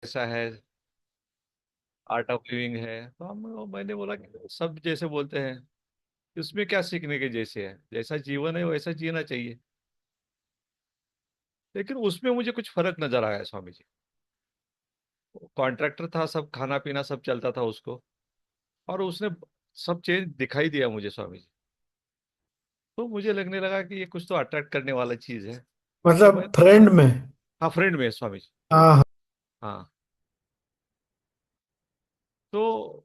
ऐसा है, art of living है। तो मैंने बोला कि सब जैसे बोलते हैं, इसमें क्या सीखने के जैसे है, जैसा जीवन है वैसा जीना चाहिए। लेकिन उसमें मुझे कुछ फर्क नजर आया स्वामी जी। कॉन्ट्रैक्टर था, सब खाना पीना सब चलता था उसको, और उसने सब चेंज दिखाई दिया मुझे स्वामी जी। तो मुझे लगने लगा कि ये कुछ तो अट्रैक्ट करने वाला चीज है। तो मैं, मतलब फ्रेंड में। हाँ, फ्रेंड में स्वामी जी। हाँ हाँ। हाँ। तो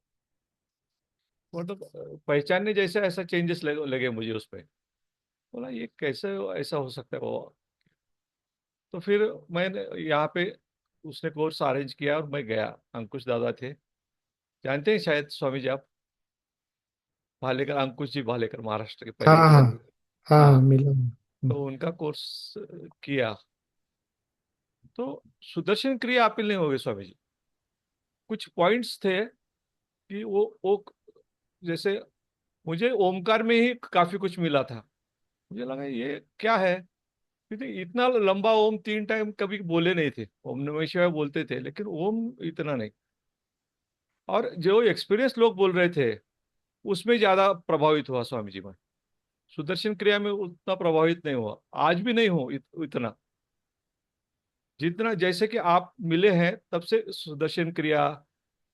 मतलब पहचानने जैसे ऐसा चेंजेस लगे मुझे उसमें। बोला ये कैसे ऐसा हो सकता है वो। तो फिर मैंने यहाँ पे, उसने कोर्स अरेंज किया और मैं गया। अंकुश दादा थे, जानते हैं शायद स्वामी जी आप, भालेकर, अंकुश जी भालेकर, महाराष्ट्र के हाँ पहले थे। हाँ। हाँ हाँ हाँ। मिला। तो उनका कोर्स किया। तो सुदर्शन क्रिया अपील नहीं हो गई स्वामी जी। कुछ पॉइंट्स थे कि वो जैसे मुझे ओमकार में ही काफी कुछ मिला था। मुझे लगा ये क्या है, क्योंकि इतना लंबा ओम 3 टाइम कभी बोले नहीं थे। ओम नमः शिवाय बोलते थे, लेकिन ओम इतना नहीं। और जो एक्सपीरियंस लोग बोल रहे थे, उसमें ज्यादा प्रभावित हुआ स्वामी जी मैं। सुदर्शन क्रिया में उतना प्रभावित नहीं हुआ, आज भी नहीं हूँ इतना जितना जैसे कि आप मिले हैं तब से। सुदर्शन क्रिया,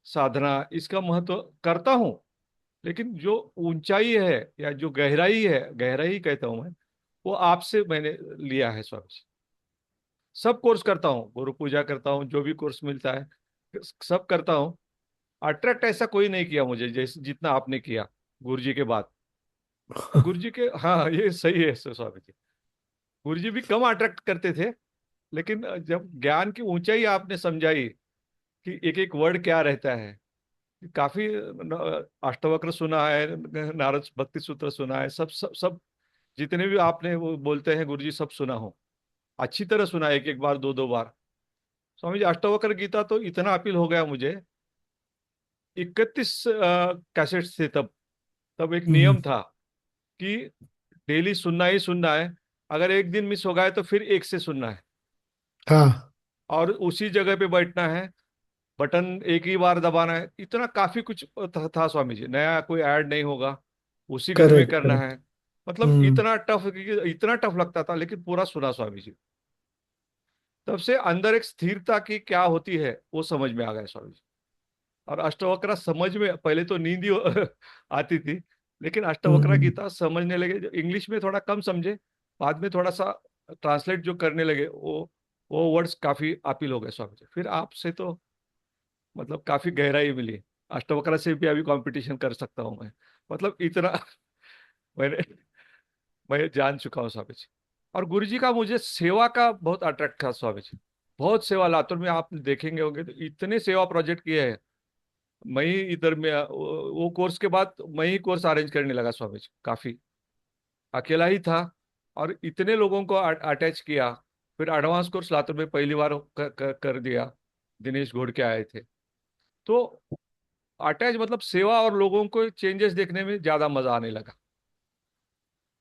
साधना, इसका महत्व करता हूँ। लेकिन जो ऊंचाई है या जो गहराई है, गहराई कहता हूँ मैं, वो आपसे मैंने लिया है स्वामी जी। सब कोर्स करता हूँ, गुरु पूजा करता हूँ, जो भी कोर्स मिलता है सब करता हूँ। अट्रैक्ट ऐसा कोई नहीं किया मुझे जैसे जितना आपने किया गुरु जी के बाद। गुरु जी के, हाँ ये सही है स्वामी जी। गुरु जी भी कम अट्रैक्ट करते थे, लेकिन जब ज्ञान की ऊंचाई आपने समझाई कि एक एक वर्ड क्या रहता है। काफी अष्टवक्र सुना है, नारद भक्ति सूत्र सुना है, सब सब सब जितने भी आपने वो बोलते हैं गुरु जी, सब सुना हो, अच्छी तरह सुना, एक एक बार, दो दो बार। स्वामी जी, अष्टवक्र गीता तो इतना अपील हो गया मुझे। 31 कैसेट्स थे तब। तब एक हम्म। नियम था कि डेली सुनना ही सुनना है। अगर एक दिन मिस हो गया तो फिर एक से सुनना है, हाँ। और उसी जगह पे बैठना है, बटन एक ही बार दबाना है। इतना काफी कुछ था स्वामी जी, नया कोई ऐड नहीं होगा, उसी घर में करेक्ट करना है। करेक्ट। मतलब हम्म। इतना टफ लगता था, लेकिन पूरा सुना स्वामी जी। तब से अंदर एक स्थिरता की क्या होती है वो समझ में आ गया स्वामी जी। और अष्टवक्र समझ में, पहले तो नींद ही आती थी, लेकिन अष्टवक्र हम्म। गीता समझने लगे। जो इंग्लिश में थोड़ा कम समझे, बाद में थोड़ा सा ट्रांसलेट जो करने लगे, वो वर्ड्स काफी अपील हो गए स्वामी जी। फिर आपसे तो मतलब काफी गहराई मिली। अष्टवक्र से भी अभी कंपटीशन कर सकता हूँ मैं, मतलब इतना मैंने मैं जान चुका हूँ स्वामी जी। और गुरु जी का मुझे सेवा का बहुत अट्रैक्ट था स्वामी जी। बहुत सेवा, लातूर में आप देखेंगे होंगे तो इतने सेवा प्रोजेक्ट किए हैं। मैं ही इधर में वो कोर्स के बाद मैं ही कोर्स अरेंज करने लगा स्वामी जी, काफी अकेला ही था। और इतने लोगों को अटैच किया। फिर एडवांस कोर्स लातूर में पहली बार कर दिया। दिनेश घोड़के आए थे। तो अटैच मतलब सेवा और लोगों को चेंजेस देखने में ज्यादा मजा आने लगा।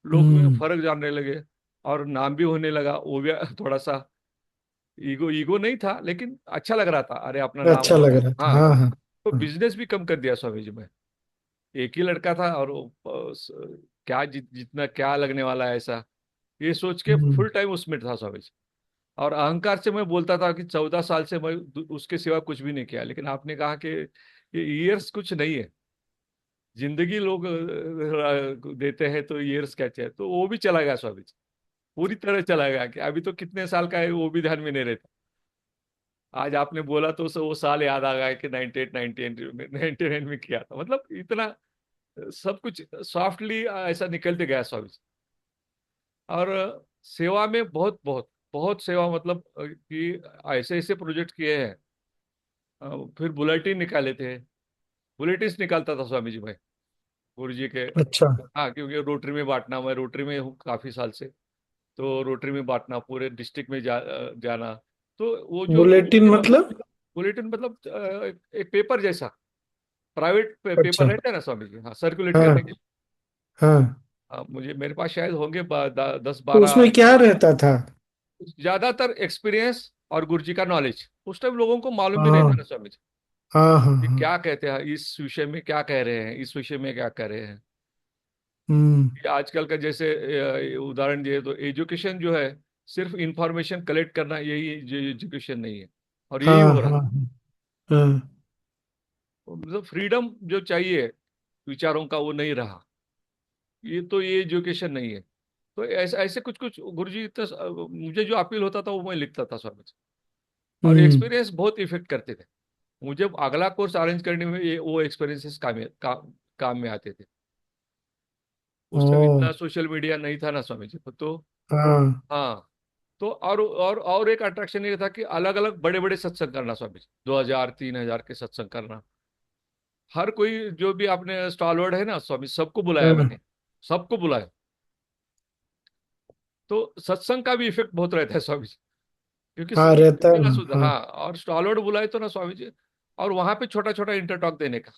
लोग में हम्म। फर्क जानने लगे, और नाम भी होने लगा वो भी। थोड़ा सा ईगो ईगो नहीं था, लेकिन अच्छा लग रहा था, अरे अपना नाम अच्छा हो लग रहा है। रहा था, हाँ। हाँ हाँ। तो हाँ। बिजनेस भी कम कर दिया स्वामी जी में। एक ही लड़का था, और क्या जितना क्या लगने वाला है ऐसा, ये सोच के हम्म। फुल टाइम उसमें था स्वामी जी। और अहंकार से मैं बोलता था कि 14 साल से मैं उसके सिवा कुछ भी नहीं किया। लेकिन आपने कहा कि ये ईयर्स कुछ नहीं है, जिंदगी लोग देते हैं, तो ईयर्स क्या चाहिए, तो वो भी चला गया स्वामी जी। पूरी तरह चला गया कि अभी तो कितने साल का है वो भी ध्यान में नहीं रहता। आज आपने बोला तो वो साल याद आ गया कि 98 99 में किया था। मतलब इतना सब कुछ सॉफ्टली ऐसा निकलते गया स्वामी जी। और सेवा में बहुत बहुत बहुत सेवा, मतलब कि ऐसे ऐसे प्रोजेक्ट किए हैं। फिर बुलेटिन निकाले थे, बुलेटिन निकालता था स्वामी जी मैं, गुरु जी के। अच्छा। हाँ, क्योंकि रोटरी में बांटना, मैं रोटरी में हूँ काफी साल से। तो रोटरी में बांटना, पूरे डिस्ट्रिक्ट में जाना। तो वो जो बुलेटिन मतलब? बुलेटिन मतलब एक पेपर जैसा, प्राइवेट पेपर अच्छा। रहता है ना स्वामी जी, हाँ, सर्कुलेट हाँ करने के। हाँ। मुझे, मेरे पास शायद होंगे 10 तो 12। उसमें क्या रहता था? ज्यादातर एक्सपीरियंस और गुरु जी का नॉलेज उस टाइम लोगों को मालूम भी नहीं था हाँ ना स्वामी जी, हाँ हाँ कि हाँ। क्या कहते हैं इस विषय में, क्या कह रहे हैं इस विषय में, क्या कर रहे हैं। हम्म। ये आजकल का जैसे उदाहरण दिए तो एजुकेशन जो है सिर्फ इंफॉर्मेशन कलेक्ट करना, यही एजुकेशन नहीं है, और यही हाँ हो रहा हाँ है। हाँ। मतलब फ्रीडम जो चाहिए विचारों का वो नहीं रहा, ये एजुकेशन नहीं है। तो ऐसे ऐसे कुछ कुछ गुरुजी इतना मुझे जो अपील होता था वो मैं लिखता था स्वामी जी। और हम्म। एक्सपीरियंस बहुत इफेक्ट करते थे मुझे, अगला कोर्स अरेंज करने में ये वो एक्सपीरियंसेस काम में आते थे। उस टाइम ओ। इतना सोशल मीडिया नहीं था ना स्वामी जी, तो हाँ। हाँ। तो और एक अट्रैक्शन ये था कि अलग अलग बड़े बड़े सत्संग करना स्वामी जी, 2000 3000 के सत्संग करना। हर कोई जो भी आपने स्टॉलवर्ड है ना स्वामी, सबको बुलाया हाँ मैंने, सबको बुलाया। तो सत्संग का भी इफेक्ट बहुत रहता है स्वामी जी, क्योंकि हाँ, रहता है इतना ना, सुधा, हाँ। हाँ, और स्टॉलवर्ड बुलाए तो ना स्वामी जी, और वहां पे छोटा छोटा इंटरटॉक देने का।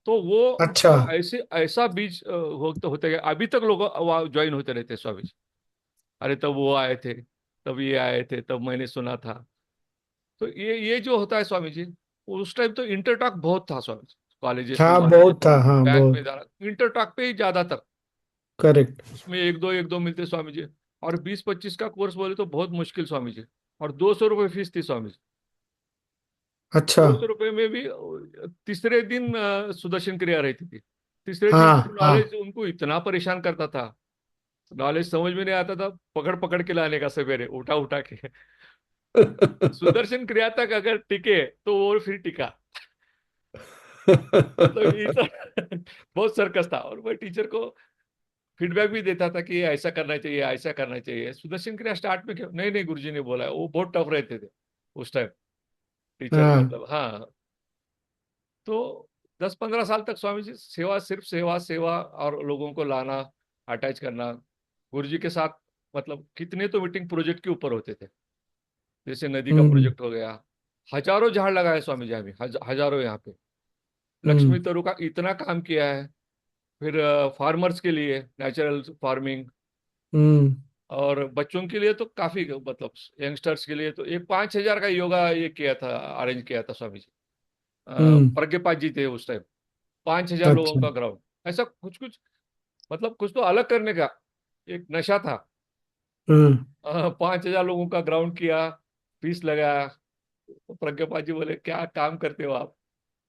तो अच्छा। वो ऐसे ऐसा बीज होते होते गए, अभी तक लोग ज्वाइन होते रहते हैं स्वामी जी। अरे तब वो आए थे, तब ये आए थे, तब मैंने सुना था। तो ये जो होता है स्वामी जी, उस टाइम तो इंटरटॉक बहुत था स्वामी जी, कॉलेजेस में हाँ, जाना, बहुत था, हाँ, बैंक में बहुत। जाना, इंटरटॉक पे ही ज्यादातर। करेक्ट। उसमें एक दो मिलते स्वामी जी। और 20 25 का कोर्स बोले तो बहुत मुश्किल स्वामी जी। और 200 रुपये फीस थी स्वामी जी। अच्छा। 200 रुपये में भी तीसरे दिन सुदर्शन क्रिया रहती थी। तीसरे दिन तो हाँ नॉलेज हाँ। उनको इतना परेशान करता था, नॉलेज समझ में नहीं आता था, पकड़ पकड़ के लाने का सवेरे उठा उठा के। सुदर्शन क्रिया तक अगर टिके तो वो फिर टिका। मतलब इतना बहुत सर्कस था। और मैं टीचर को फीडबैक भी देता था कि ये ऐसा करना चाहिए, ऐसा करना चाहिए। सुदर्शन क्रिया स्टार्ट में क्यों नहीं, नहीं गुरुजी ने बोला है, वो बहुत टफ रहते थे उस टाइम टीचर, हाँ। मतलब हाँ। तो 10 15 साल तक स्वामी जी सेवा, सिर्फ सेवा सेवा, और लोगों को लाना, अटैच करना गुरुजी के साथ। मतलब कितने तो मीटिंग प्रोजेक्ट के ऊपर होते थे, जैसे नदी का हम्म प्रोजेक्ट हो गया। हजारों झाड़ लगाए स्वामी जी अभी, हजारों यहाँ पे। हम्म लक्ष्मी तरू का इतना काम किया है। फिर फार्मर्स के लिए नेचुरल फार्मिंग, हम्म और बच्चों के लिए तो काफी, मतलब यंगस्टर्स के लिए तो एक 5 हजार का योगा ये किया था, अरेंज किया था स्वामी जी। हम्म। प्रज्ञपाद जी थे उस टाइम। 5 हजार लोगों अच्छा। का ग्राउंड, ऐसा कुछ कुछ, मतलब कुछ तो अलग करने का एक नशा था। हम्म 5 हजार लोगों का ग्राउंड किया, फीस लगाया। तो प्रज्ञपाद जी बोले क्या काम करते हो आप।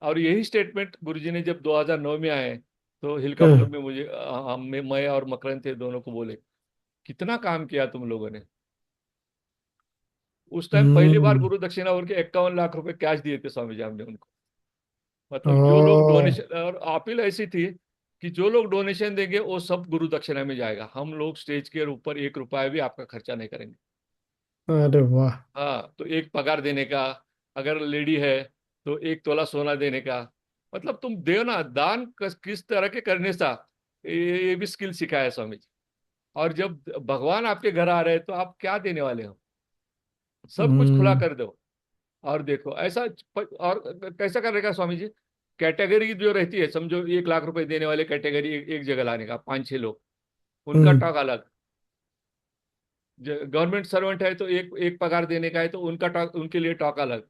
और यही स्टेटमेंट गुरुजी ने जब 2009 में आए, तो हेलीकॉप्टर हाँ। में मुझे मैं और मकरंद थे, दोनों को बोले कितना काम किया तुम लोगों ने। उस टाइम पहली बार हम्म। गुरु दक्षिणा उनके 51 लाख रुपए कैश दिए थे स्वामी जी हमने उनको। मतलब जो लोग ओ। डोनेशन, और अपील ऐसी थी कि जो लोग डोनेशन देंगे वो सब गुरु दक्षिणा में जाएगा, हम लोग स्टेज के ऊपर 1 रुपया भी आपका खर्चा नहीं करेंगे। अरे वाह। हाँ, तो एक पगार देने का, अगर लेडी है तो 1 तोला सोना देने का। मतलब तुम दे ना दान, किस तरह के करने सा, ये भी स्किल सिखाया है स्वामी जी। और जब भगवान आपके घर आ रहे हैं तो आप क्या देने वाले हो, सब कुछ खुला हम्म कर दो। और देखो ऐसा और कैसा करने का स्वामी जी, कैटेगरी जो रहती है, समझो 1 लाख रुपए देने वाले कैटेगरी एक जगह लाने का 5 6 लोग, उनका हम्म। टॉक अलग। गवर्नमेंट सर्वेंट है तो एक एक पगार देने का है तो उनका टॉक, उनके लिए टॉक अलग।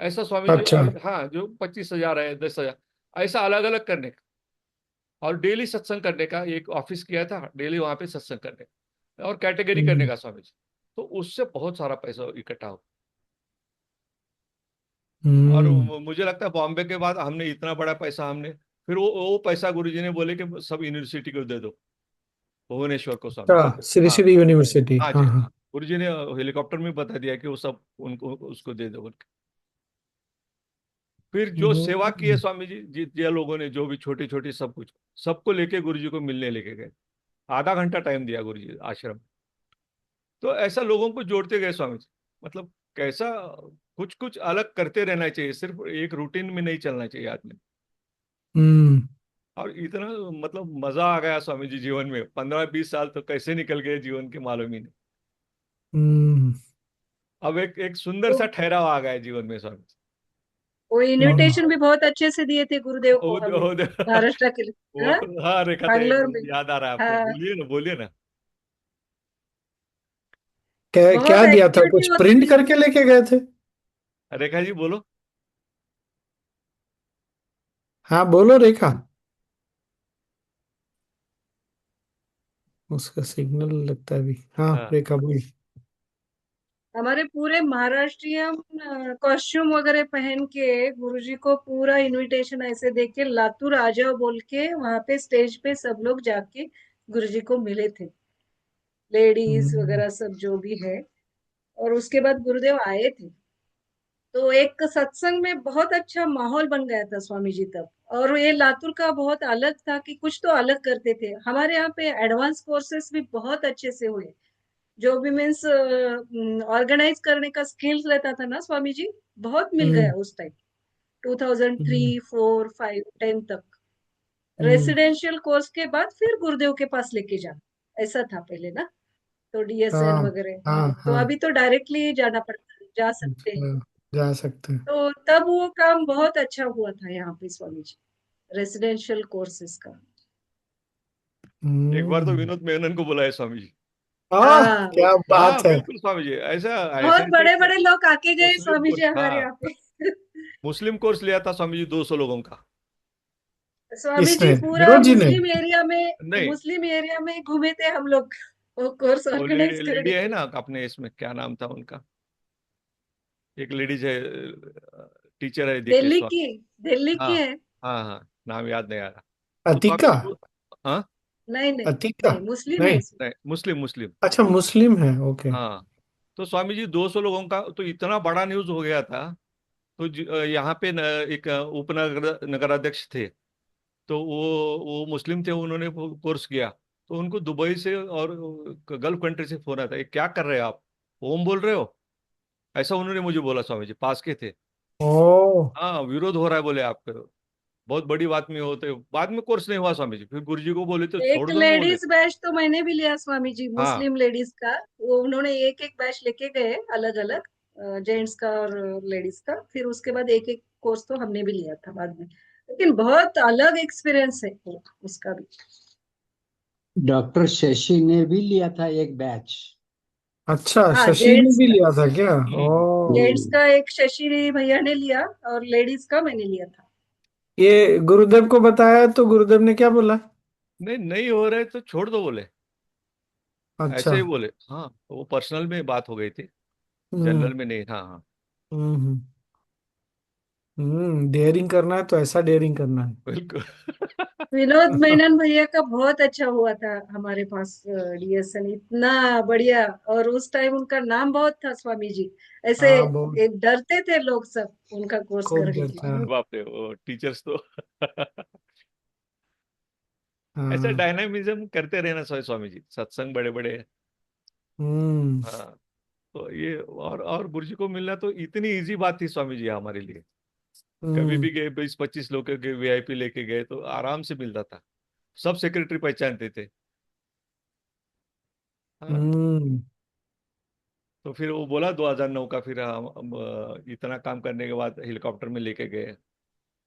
ऐसा स्वामी जी, अच्छा। और हाँ जो 25 हजार है, 10 हजार, ऐसा अलग अलग करने का। और डेली सत्संग करने का एक ऑफिस किया था, डेली वहां पे सत्संग करने का, और कैटेगरी करने हम्म का स्वामी जी। तो उससे बहुत सारा पैसा इकट्ठा हो। और हम्म मुझे लगता है बॉम्बे के बाद हमने इतना बड़ा पैसा हमने, फिर वो पैसा गुरुजी ने बोले कि सब यूनिवर्सिटी को दे दो, भुवनेश्वर को स्वामी जी। अच्छा, श्री हाँ, श्री यूनिवर्सिटी, हाँ जी, हाँ हाँ, हाँ। गुरुजी ने हेलीकॉप्टर में बता दिया कि वो सब उनको उसको दे दो बोल के। फिर जो सेवा की है हम्म। स्वामी जी, जिन लोगों ने जो भी छोटी छोटी सब कुछ, सबको लेके गुरुजी को मिलने लेके गए। आधा घंटा टाइम दिया गुरुजी आश्रम। तो ऐसा लोगों को जोड़ते गए स्वामी जी। मतलब कैसा, कुछ कुछ अलग करते रहना चाहिए, सिर्फ एक रूटीन में नहीं चलना चाहिए आदमी। हम्म और इतना मतलब मजा आ गया स्वामी जी जीवन में, 15 20 साल तो कैसे निकल गए जीवन के मालूम ही नहीं। हम्म। अब एक सुंदर तो सा ठहराव आ गया है जीवन में स्वामी जी। वो हाँ। इनविटेशन भी बहुत अच्छे से दिए थे गुरुदेव को हमें, वो महाराष्ट्र के लिए, वो हाँ, तो हाँ, रेखा थे, बैंगलोर में। याद आ रहा है आपको, हाँ, बोलिए ना, बोलिए ना। क्या क्या बहुत दिया था, एक्टिविटी कुछ होती प्रिंट थी। करके लेके गए थे? रेखा जी बोलो। हाँ बोलो रेखा। उसका सिग्नल लगता है अभी। हाँ हाँ। रेखा बोल। हमारे पूरे महाराष्ट्रियन कॉस्ट्यूम वगैरह पहन के गुरुजी को पूरा इनविटेशन ऐसे दे के लातूर आ जाओ बोल के वहां पे स्टेज पे सब लोग जाके गुरुजी को मिले थे, लेडीज हम्म वगैरह सब जो भी है। और उसके बाद गुरुदेव आए थे, तो एक सत्संग में बहुत अच्छा माहौल बन गया था स्वामी जी तब। और ये लातूर का बहुत अलग था कि कुछ तो अलग करते थे। हमारे यहाँ पे एडवांस कोर्सेस भी बहुत अच्छे से हुए, जो भी मीन्स ऑर्गेनाइज करने का स्किल्स रहता था ना स्वामी जी, बहुत मिल गया हम्म उस टाइम। 2003 4 5 10 तक हम्म, रेसिडेंशियल कोर्स के बाद फिर गुरुदेव के पास लेके जाना, ऐसा था पहले ना। तो डीएसएन हाँ वगैरह। हाँ तो हाँ। अभी तो डायरेक्टली जाना पड़ता है, जा सकते हैं। जा सकते हैं। तो तब वो काम बहुत अच्छा हुआ था यहाँ पे स्वामी जी, रेसिडेंशियल कोर्सेज का। एक बार तो हम्म। विनोद मेनन को बुलाया स्वामी जी। हाँ, क्या हाँ बात है। बिल्कुल स्वामी जी, ऐसा ऐसे बहुत नहीं थे बड़े कि बड़े लोग आके गए मुस्लिम स्वामी जी कोर्स, हमारे हाँ यहाँ पे। मुस्लिम कोर्स लिया था स्वामी जी 200 लोगों का। स्वामी जी किसने, पूरा विनोद जी ने? मुस्लिम एरिया में, नहीं, मुस्लिम एरिया में घूमे थे हम लोग वो कोर्स वो लेडी ऑर्गेनाइज लेडी करने है के ना लिए। अपने इसमें, क्या नाम था उनका, एक लेडीज है, टीचर है दीक्षित दिल्ली की, स्वामी। दिल्ली हाँ की है। हाँ हाँ, नाम याद नहीं आ रहा। तो स्वामी अतिका। जी हाँ, नहीं नहीं, अतिका। नहीं मुस्लिम है नहीं। इसमें। नहीं मुस्लिम मुस्लिम। अच्छा मुस्लिम है, ओके। हाँ, तो स्वामी जी 200 लोगों का तो इतना बड़ा न्यूज हो गया था। तो यहाँ पे एक उपनगर नगराध्यक्ष थे, तो वो मुस्लिम थे, उन्होंने कोर्स किया। तो उनको दुबई से और गल्फ कंट्री से फोन आता है, क्या कर रहे हो आप, ओम बोल रहे हो, ऐसा उन्होंने मुझे बोला। स्वामी जी पास के थे। ओ। हाँ विरोध हो रहा है बोले आपके, बहुत बड़ी बात में होते। बाद में कोर्स नहीं हुआ स्वामी जी, फिर गुरु जी को बोले तो एक छोड़ दो ना बोले। लेडीज बैच तो मैंने भी लिया स्वामी जी, हाँ मुस्लिम लेडीज का। वो उन्होंने एक एक बैच लेके गए अलग अलग, जेंट्स का और लेडीज का। फिर उसके बाद एक एक कोर्स तो हमने भी लिया था बाद में। लेकिन बहुत अलग एक्सपीरियंस है वो, उसका भी। डॉक्टर शशि ने भी लिया था एक बैच। अच्छा, हाँ शशि ने जेंट्स भी का, लिया था क्या? हम्म। ओ। जेंट्स का एक शशि भैया ने लिया और लेडीज का मैंने लिया था। ये गुरुदेव को बताया तो गुरुदेव ने क्या बोला? नहीं नहीं हो रहे तो छोड़ दो बोले, अच्छा। ऐसे ही बोले। हाँ वो पर्सनल में बात हो गई थी, हम्म जनरल में नहीं। हाँ हाँ हम्म डेयरिंग करना है तो ऐसा डेयरिंग करना है। बिल्कुल। विनोद मेनन भैया का बहुत अच्छा हुआ था हमारे पास डीएसएन, इतना बढ़िया। और उस टाइम उनका नाम बहुत था स्वामी जी, ऐसे हाँ बहुत। डरते थे लोग सब उनका कोर्स खूब करने के डरता लिए। अरे है। बाप रे, वो टीचर्स तो ऐसे हाँ। डायनामिज्म करते रहना स्वामी जी, सत्संग बड़े बड़े। हम्म हाँ, तो ये और गुरु जी को मिलना तो इतनी इजी बात थी स्वामी जी हमारे लिए। कभी हम्म भी गए 20-25 लोग के वीआईपी लेके गए तो आराम से मिलता था, सब सेक्रेटरी पहचानते थे। हाँ, हम्म तो फिर वो बोला 2009 का, फिर हम इतना काम करने के बाद हेलीकॉप्टर में लेके गए।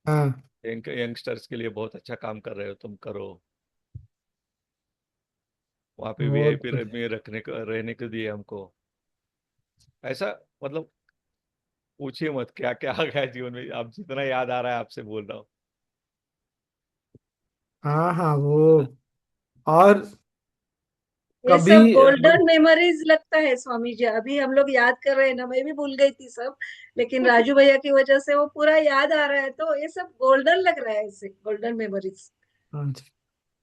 हाँ यंगस्टर्स के लिए बहुत अच्छा काम कर रहे हो, तुम करो। वहाँ पे बहुत वीआईपी कुछ। में रखने को, रहने को दिए हमको। ऐसा मतलब पूछिए मत क्या क्या आ गया जीवन में, अब जितना याद आ रहा है आपसे बोल रहा हूँ। हाँ हाँ वो। और ये कभी सब गोल्डन मेमोरीज लगता है स्वामी जी, अभी हम लोग याद कर रहे हैं ना, मैं भी भूल गई थी सब। लेकिन राजू भैया की वजह से वो पूरा याद आ रहा है, तो ये सब गोल्डन लग रहा है, ऐसे गोल्डन मेमोरीज। हाँ जी।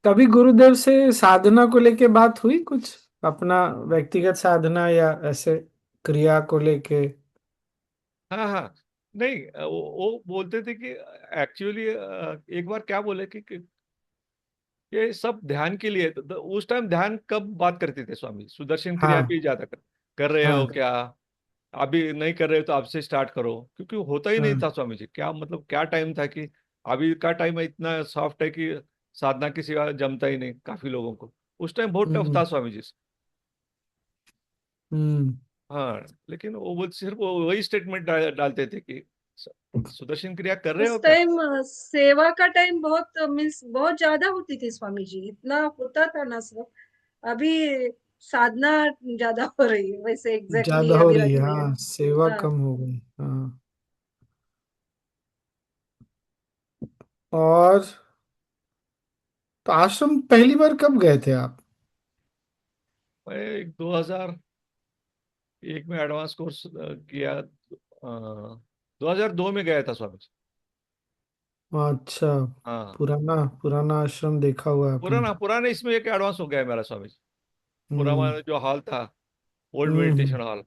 कभी गुरुदेव से साधना को लेके बात हुई कुछ, अपना व्यक्तिगत साधना या ऐसे क्रिया को लेके? हाँ हाँ, नहीं वो बोलते थे कि एक्चुअली एक बार क्या बोले कि ये सब ध्यान के लिए। तो उस टाइम ध्यान कब बात करते थे स्वामी, सुदर्शन क्रिया हाँ पे ज्यादा कर रहे हो हाँ क्या, अभी नहीं कर रहे हो तो आपसे स्टार्ट करो, क्योंकि होता ही नहीं हाँ। था स्वामी जी। क्या मतलब क्या टाइम था कि अभी का टाइम इतना सॉफ्ट है कि साधना के सिवा जमता ही नहीं काफी लोगों को। उस टाइम बहुत टफ हम्म था स्वामी जी। हम्म हाँ, लेकिन वो सिर्फ वही स्टेटमेंट डालते थे कि सुदर्शन क्रिया कर रहे हो उस क्या। टाइम सेवा का टाइम बहुत मीन्स बहुत ज्यादा होती थी स्वामी जी, इतना होता था ना सब। अभी साधना ज्यादा हो रही है, वैसे एग्जैक्टली ज्यादा हो अभी रही है, रखी है। हाँ, सेवा हाँ। कम हो गई, हाँ। और तो आश्रम पहली बार कब गए थे आप? मैं 2001 में एडवांस कोर्स किया, 2002 में गया था स्वामी जी। अच्छा, हाँ, पुराना पुराना आश्रम देखा हुआ है आपने। पुराना पुराने इसमें एक एडवांस हो गया है मेरा स्वामी जी। हम्म। पुराना जो हॉल था, ओल्ड हम्म। मेडिटेशन हॉल,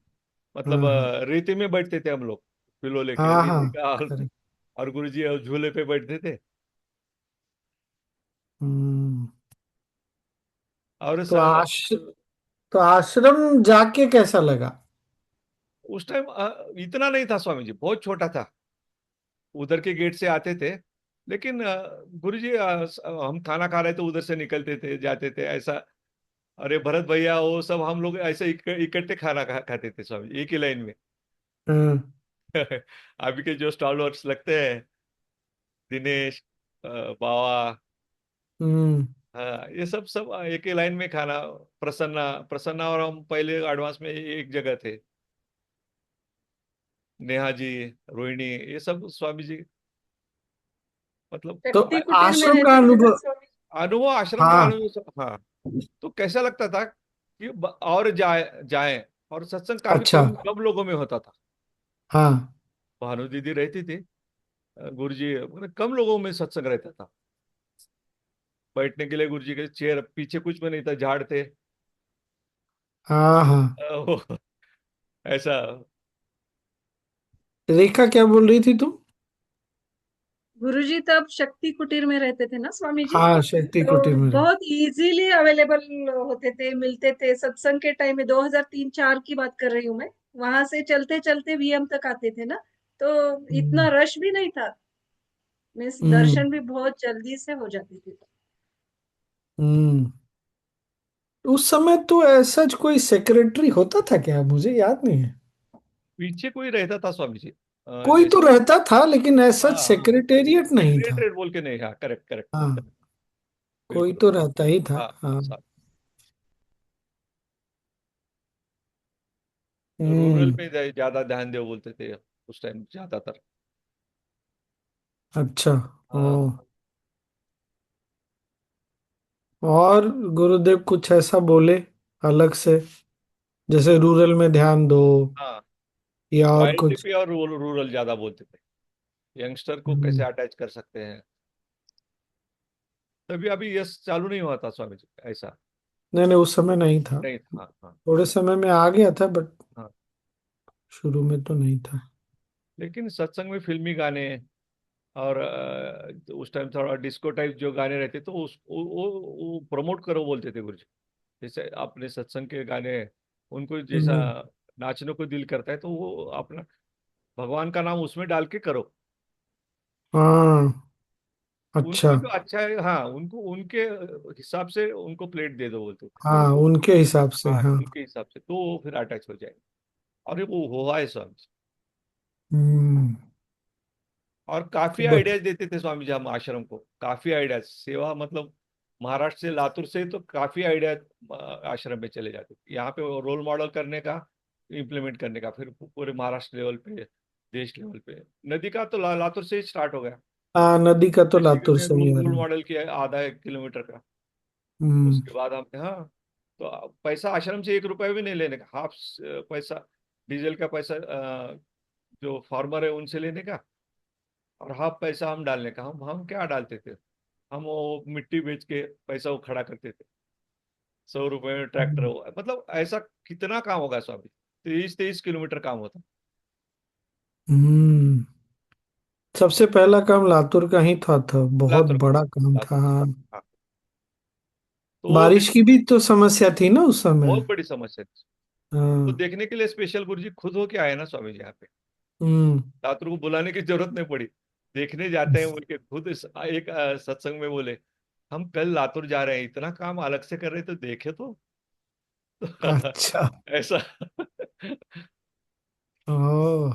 मतलब हाँ हाँ। रेती में बैठते थे हम लोग, पिलो लेके हाँ हाँ। रेती का हॉल। करेक्ट। और गुरुजी झूले पे बैठते थे। हम्म। और तो तो आश्रम जाके कैसा लगा? उस टाइम इतना नहीं था स्वामी जी, बहुत छोटा था। उधर के गेट से आते थे, लेकिन गुरुजी हम खाना खा रहे थे, उधर से निकलते थे, जाते थे ऐसा। अरे भरत भैया, वो सब हम लोग ऐसे इकट्ठे खाना खाते थे स्वामी जी, एक ही लाइन में। हाँ। अभी के जो स्टॉलवर्स लगते हैं, दिनेश, बावा, हम्म। हाँ, ये सब सब एक ही लाइन में खाना। प्रसन्ना प्रसन्ना और हम पहले एडवांस में एक जगह थे। नेहा जी, रोहिणी, ये सब स्वामी जी, मतलब तो शक्ति कुटीर में आश्रम का रहते थे ना अनुभव। स्वामी? अनुभव, आश्रम का हाँ। अनुभव हाँ। तो कैसा लगता था कि और जाए जाए। और सत्संग काफी अच्छा। कम कम लोगों में होता था। हाँ भानु दीदी रहती थी, गुरु जी, मतलब कम लोगों में सत्संग रहता था। बैठने के लिए गुरु जी के चेयर पीछे कुछ में नहीं था, झाड़ थे। हाँ। हाँ। वो ऐसा। रेखा क्या बोल रही थी तुम? गुरुजी तब शक्ति कुटीर में रहते थे ना स्वामी जी? हाँ, शक्ति तो कुटीर में रहे। बहुत इजीली अवेलेबल होते थे, मिलते थे सत्संग के टाइम में। 2003-4 की बात कर रही हूँ मैं। वहां से चलते चलते वीएम तक आते थे ना, तो इतना हम्म। रश भी नहीं था। मीन्स हम्म। दर्शन भी बहुत जल्दी से हो जाते थे। हम्म। उस समय तो ऐसा कोई सेक्रेटरी होता था क्या? मुझे याद नहीं है। पीछे कोई रहता था स्वामी जी, कोई तो जैसे। रहता था, लेकिन ऐसा हाँ हाँ, सेक्रेटेरिएट नहीं था। सेक्रेटरी बोल के नहीं, हाँ, करेक्ट करेक्ट। हाँ, कोई बिल्कुल। तो रहता ही था, हाँ हाँ। रूरल हम्म। पे ज्यादा ध्यान दो बोलते थे उस टाइम ज्यादातर। अच्छा। ओ। हाँ और गुरुदेव कुछ ऐसा बोले अलग से, जैसे रूरल में ध्यान दो, हाँ, या और कुछ? वाईएलटीपी और रूरल ज्यादा बोलते थे। यंगस्टर को कैसे हम्म। अटैच कर सकते हैं। तभी अभी यस चालू नहीं हुआ था स्वामी जी, ऐसा नहीं नहीं, उस समय नहीं था। नहीं था। हाँ हाँ थोड़े समय में आ गया था, बट हाँ। शुरू में तो नहीं था। लेकिन सत्संग में फिल्मी गाने और उस टाइम थोड़ा डिस्को टाइप जो गाने रहते तो वो प्रमोट करो बोलते थे गुरु जी। जैसे अपने सत्संग के गाने, उनको जैसा हम्म। नाचने को दिल करता है तो वो अपना भगवान का नाम उसमें डाल के करो। हाँ। अच्छा। उनको जो अच्छा है, हाँ, उनको उनके हिसाब से उनको प्लेट दे दो बोलते थे। हाँ, उनके हिसाब से, हाँ, हाँ। उनके हिसाब से तो वो फिर अटैच हो जाएगा। और ये वो हुआ है स्वामी जी। हम्म। और काफी तो आइडियाज देते थे स्वामी जी हम आश्रम को, काफी आइडियाज सेवा, मतलब महाराष्ट्र से, लातूर से तो काफी आइडिया आश्रम में चले जाते थे। यहाँ पे रोल मॉडल करने का, इम्प्लीमेंट करने का, फिर पूरे महाराष्ट्र लेवल पे, देश लेवल पे। नदी का तो लातूर से ही स्टार्ट हो गया। हाँ, नदी का तो जैसे भी लातूर ने से ही आ रोल रहा है। मॉडल किया है, आधा 1 किलोमीटर का। हम्म। उसके बाद हमने, हाँ, तो पैसा आश्रम से 1 रुपया भी नहीं लेने का, हाफ पैसा, डीजल का पैसा, जो फार्मर है उनसे लेने का, और हाफ पैसा हम डालने का। हम क्या डालते थे, हम वो मिट्टी बेच के पैसा वो खड़ा करते थे। 100 रुपए में ट्रैक्टर हो, मतलब ऐसा कितना काम होगा स्वामी, 23-23 किलोमीटर काम होता। हम्म। सबसे पहला काम लातूर का ही था, बहुत लातूर बड़ा काम लातूर था, हाँ। हाँ। तो वो बारिश की भी तो समस्या थी ना उस समय। बहुत बड़ी समस्या थी। तो हाँ। देखने के लिए स्पेशल गुरु जी खुद होके आए ना स्वामी जी यहाँ पे। हम्म। लातूर को बुलाने की जरूरत नहीं पड़ी। देखने जाते हैं बोल के खुद एक सत्संग में बोले, हम कल लातूर जा रहे हैं, इतना काम अलग से कर रहे तो देखे तो। अच्छा। ऐसा। ओह,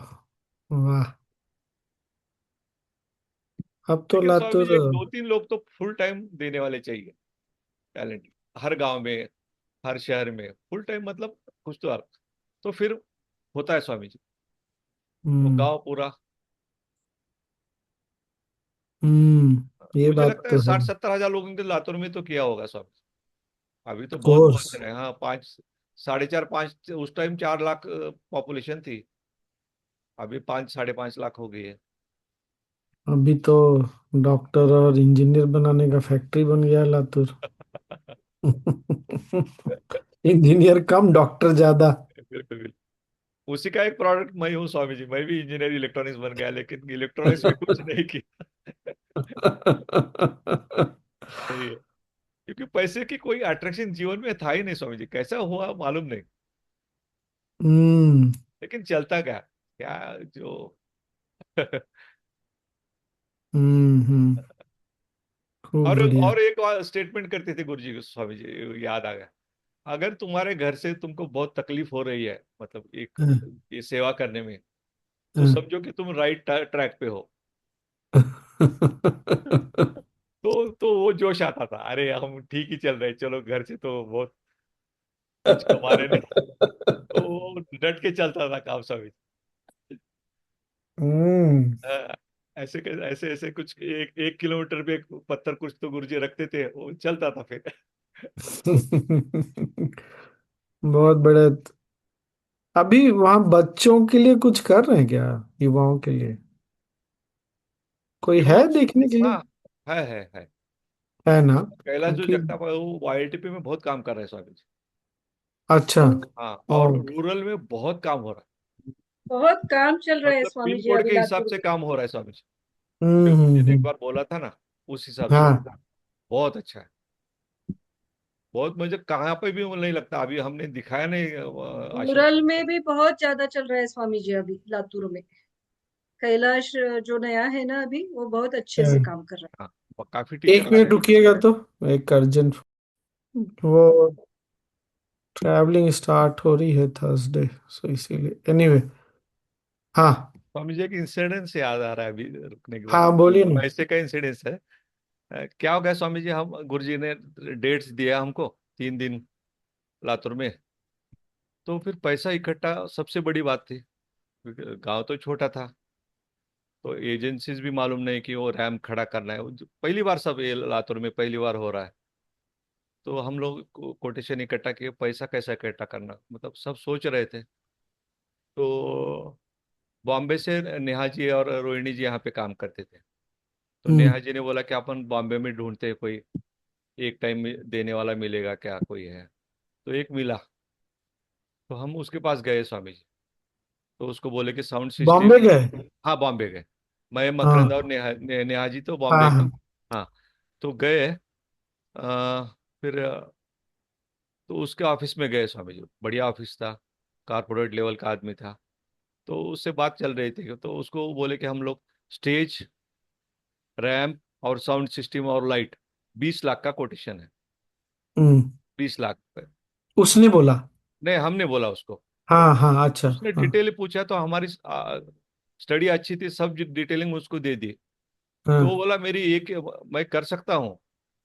वाह। अब तो लेकिन स्वामी लातूर। जी, एक 2-3 लोग तो फुल टाइम देने वाले चाहिए, टैलेंट हर गांव में। हर शहर में फुल टाइम, मतलब कुछ तो फिर होता है स्वामी जी, वो हम्म। गांव पूरा। ये मुझे बात लगता है तो है। 60-70 हजार लोगों के लातूर में तो किया होगा स्वामी जी। अभी तो बहुत कोर्स। पहुंच रहे हैं, हाँ, 5, 4.5, 5, उस टाइम 4 लाख पॉपुलेशन थी, अभी 5, 5.5 लाख हो गई है। अभी तो डॉक्टर और इंजीनियर बनाने का फैक्ट्री बन गया लातूर। इंजीनियर कम, डॉक्टर ज्यादा। बिल्कुल बिल्कुल। उसी का एक प्रोडक्ट मैं हूँ स्वामी जी, मैं भी इंजीनियर इलेक्ट्रॉनिक्स बन गया, लेकिन इलेक्ट्रॉनिक्स में कुछ नहीं किया। सही है। क्योंकि पैसे की कोई अट्रैक्शन जीवन में था ही नहीं स्वामी जी, कैसा हुआ मालूम नहीं। हम्म। लेकिन चलता क्या क्या जो हम्म। खूब बढ़िया। और एक स्टेटमेंट करते थे गुरु जी, स्वामी जी याद आ गया। अगर तुम्हारे घर से तुमको बहुत तकलीफ हो रही है, मतलब एक हाँ, ये सेवा करने में, तो हाँ। समझो कि तुम राइट ट्रैक पे हो। तो वो जोश आता था, अरे हम ठीक ही चल रहे हैं, चलो घर से तो बहुत कुछ कमा रहे नहीं। तो वो डट के चलता था काम स्वामी। हम्म। हाँ, ऐसे ऐसे कुछ 1 किलोमीटर पे एक पत्थर कुछ तो गुरुजी रखते थे, वो चलता था फिर। बहुत बड़े। अभी वहां बच्चों के लिए कुछ कर रहे हैं क्या? युवाओं के लिए कोई है युवाओं देखने के लिए? हाँ, है। है ना? कैलाश जो क्योंकि जगताप है, वो वाईएलटीपी में बहुत काम कर रहे हैं स्वामी जी। अच्छा। हाँ, और ओके। रूरल में बहुत काम हो रहा बहुत काम चल है, रहा है मतलब स्वामी पिन जी कोड अभी के हिसाब लातूर से में। काम हो रहा है स्वामी जी। जो हम्म। गुरुजी ने एक बार बोला था ना, उस हिसाब से हाँ। बहुत अच्छा है। बहुत, मुझे कहाँ पे भी वो नहीं लगता, अभी हमने दिखाया नहीं आश्रम रूरल स्वामी में भी बहुत ज्यादा चल रहा है स्वामी जी अभी लातूर में। कैलाश जो नया है ना अभी, को बहुत अच्छे से हाँ। काम कर रहा हाँ, काफी एक टीचर आ मिनट रहे हैं। रुकिएगा तो। एक अर्जेंट वो ट्रैवलिंग स्टार्ट हो रही है थर्सडे, सो इसीलिए एनीवे। हाँ। स्वामी जी एक इंसिडेंस याद आ रहा है अभी रुकने के बाद, हाँ बोलिए ना। पैसे का इंसिडेंस है। क्या हो गया स्वामी जी, हम गुरु जी ने डेट्स दिया हमको 3 दिन लातुर में। तो फिर पैसा इकट्ठा सबसे बड़ी बात थी, क्योंकि गांव तो छोटा था, तो एजेंसीज भी मालूम नहीं कि वो रैम खड़ा करना है, पहली बार सब ये लातुर में पहली बार हो रहा है। तो हम लोग कोटेशन इकट्ठा किए, पैसा कैसा इकट्ठा करना, मतलब सब सोच रहे थे। तो बॉम्बे से नेहा जी और रोहिणी जी यहाँ पे काम करते थे। तो हम्म। नेहा जी ने बोला कि अपन बॉम्बे में ढूंढते हैं कोई, एक टाइम में देने वाला मिलेगा क्या, कोई है। तो एक मिला, तो हम उसके पास गए स्वामी जी। तो उसको बोले कि साउंड सिस्टम। बॉम्बे गए? हाँ, बॉम्बे गए। मैं, मकरंद और हाँ। नेहा जी तो हाँ बॉम्बे गए। हाँ। हाँ, तो गए। फिर तो उसके ऑफिस में गए स्वामी जी, बढ़िया ऑफिस था, कारपोरेट लेवल का आदमी था। तो उससे बात चल रही थी, तो उसको बोले कि हम लोग स्टेज, रैम्प और साउंड सिस्टम और लाइट, 20 लाख का कोटेशन है। हम्म। 20 लाख। उसने बोला? नहीं, हमने बोला उसको। हाँ हाँ, अच्छा। उसने हाँ डिटेल पूछा, तो हमारी स्टडी अच्छी थी, सब डिटेलिंग उसको दे दी। तो वो हाँ। बोला मेरी एक, मैं कर सकता हूँ,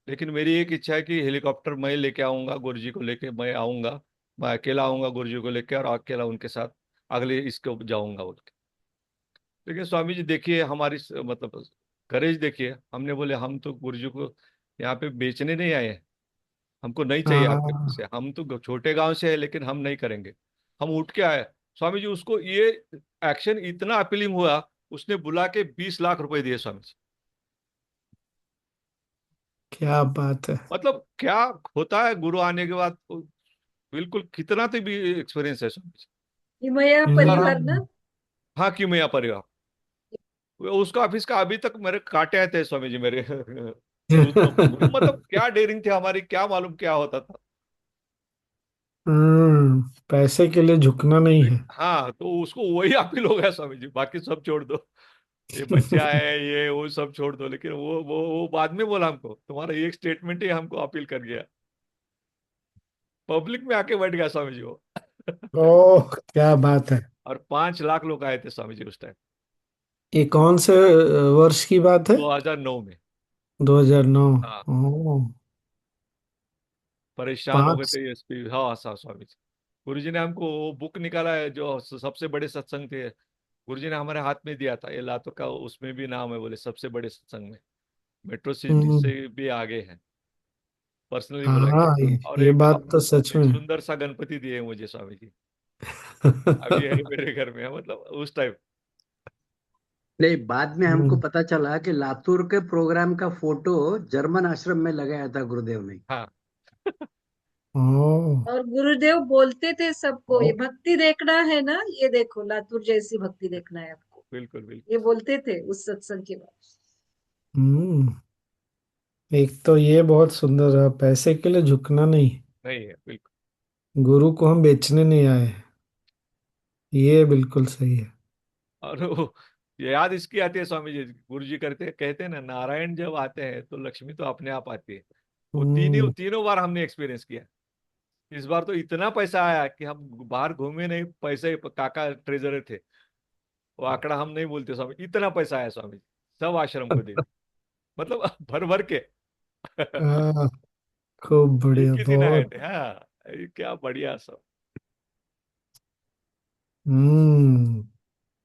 लेकिन मेरी एक इच्छा है कि हेलीकॉप्टर मैं लेके आऊंगा, गुरु जी को लेके मैं आऊंगा, मैं अकेला आऊंगा गुरु जी को लेके, और अकेला उनके साथ अगले इसको जाऊंगा बोल के। लेकिन स्वामी जी देखिए हमारी मतलब करेज देखिए, हमने बोले हम तो गुरु जी को यहाँ पे बेचने नहीं आए हैं, हमको नहीं चाहिए आपके हाँ। पैसे, हम तो छोटे गांव से है, लेकिन हम नहीं करेंगे। हम उठ के आए। स्वामी जी उसको ये एक्शन इतना अपीलिंग हुआ, उसने बुला के 20 लाख रुपए दिए स्वामी जी। क्या बात है। मतलब क्या होता है गुरु आने के बाद, बिल्कुल कितना तो भी एक्सपीरियंस है स्वामी जी। हिमया इस बार हम, परिवार ना। हाँ, क्यों मैं यहाँ परिवार, उसका ऑफिस का अभी तक मेरे काटे आए थे स्वामी जी मेरे। मतलब क्या डेयरिंग थी हमारी, क्या मालूम क्या होता था। पैसे के लिए झुकना नहीं है। हाँ, तो उसको वही अपील हो गया स्वामी जी, बाकी सब छोड़ दो, ये बच्चा है ये वो सब छोड़ दो, लेकिन वो बाद में बोला हमको, तुम्हारा एक स्टेटमेंट ही हमको अपील कर गया। पब्लिक में आके बैठ गया स्वामी जी वो। ओह, क्या बात है। और 5 लाख लोग आए थे स्वामी जी उस टाइम, ये कौन से वर्ष की बात है? 2009 में। 2009? हाँ, ओह। परेशान हो गए पांच। थे एसपी। हाँ हाँ स्वामी जी। गुरु जी ने हमको वो बुक निकाला है जो सबसे बड़े सत्संग थे, गुरु जी ने हमारे हाथ में दिया था, ये लातूर का, उसमें भी नाम है बोले सबसे बड़े सत्संग में, मेट्रो सिटी हम्म। से भी आगे है, पर्सनली बोला हाँ, गया। और ये एक बात तो सच एक में। सुंदर सा गणपति दिए मुझे स्वामी जी, अभी है मेरे घर में, मतलब उस टाइम। नहीं, बाद में हमको हम्म। पता चला कि लातूर के प्रोग्राम का फोटो जर्मन आश्रम में लगाया था गुरुदेव ने। हाँ ओ। और गुरुदेव बोलते थे सबको, ये भक्ति देखना है ना, ये देखो लातूर जैसी भक्ति देखना है आपको, बिल्कुल बिल्कुल। ये बोलते थे उस सत्संग के बाद। हम्म। एक तो ये बहुत सुंदर है, पैसे के लिए झुकना नहीं। नहीं है बिल्कुल। गुरु को हम बेचने नहीं आए। ये बिल्कुल सही है। और वो ये याद इसकी आती है स्वामी जी, गुरु जी करते कहते हैं ना, नारायण जब आते हैं तो लक्ष्मी तो अपने आप आती है। वो तीनों हम्म। तीनों बार हमने एक्सपीरियंस किया। इस बार तो इतना पैसा आया कि हम बाहर घूमे नहीं, पैसे काका ट्रेजरर थे, वो आंकड़ा हम नहीं बोलते स्वामी, इतना पैसा आया स्वामी जी, सब आश्रम को दे, मतलब भर भर के। हाँ, खूब बढ़िया, एक ही दिन आए बहुत। थे, हाँ। ये क्या बढ़िया सब।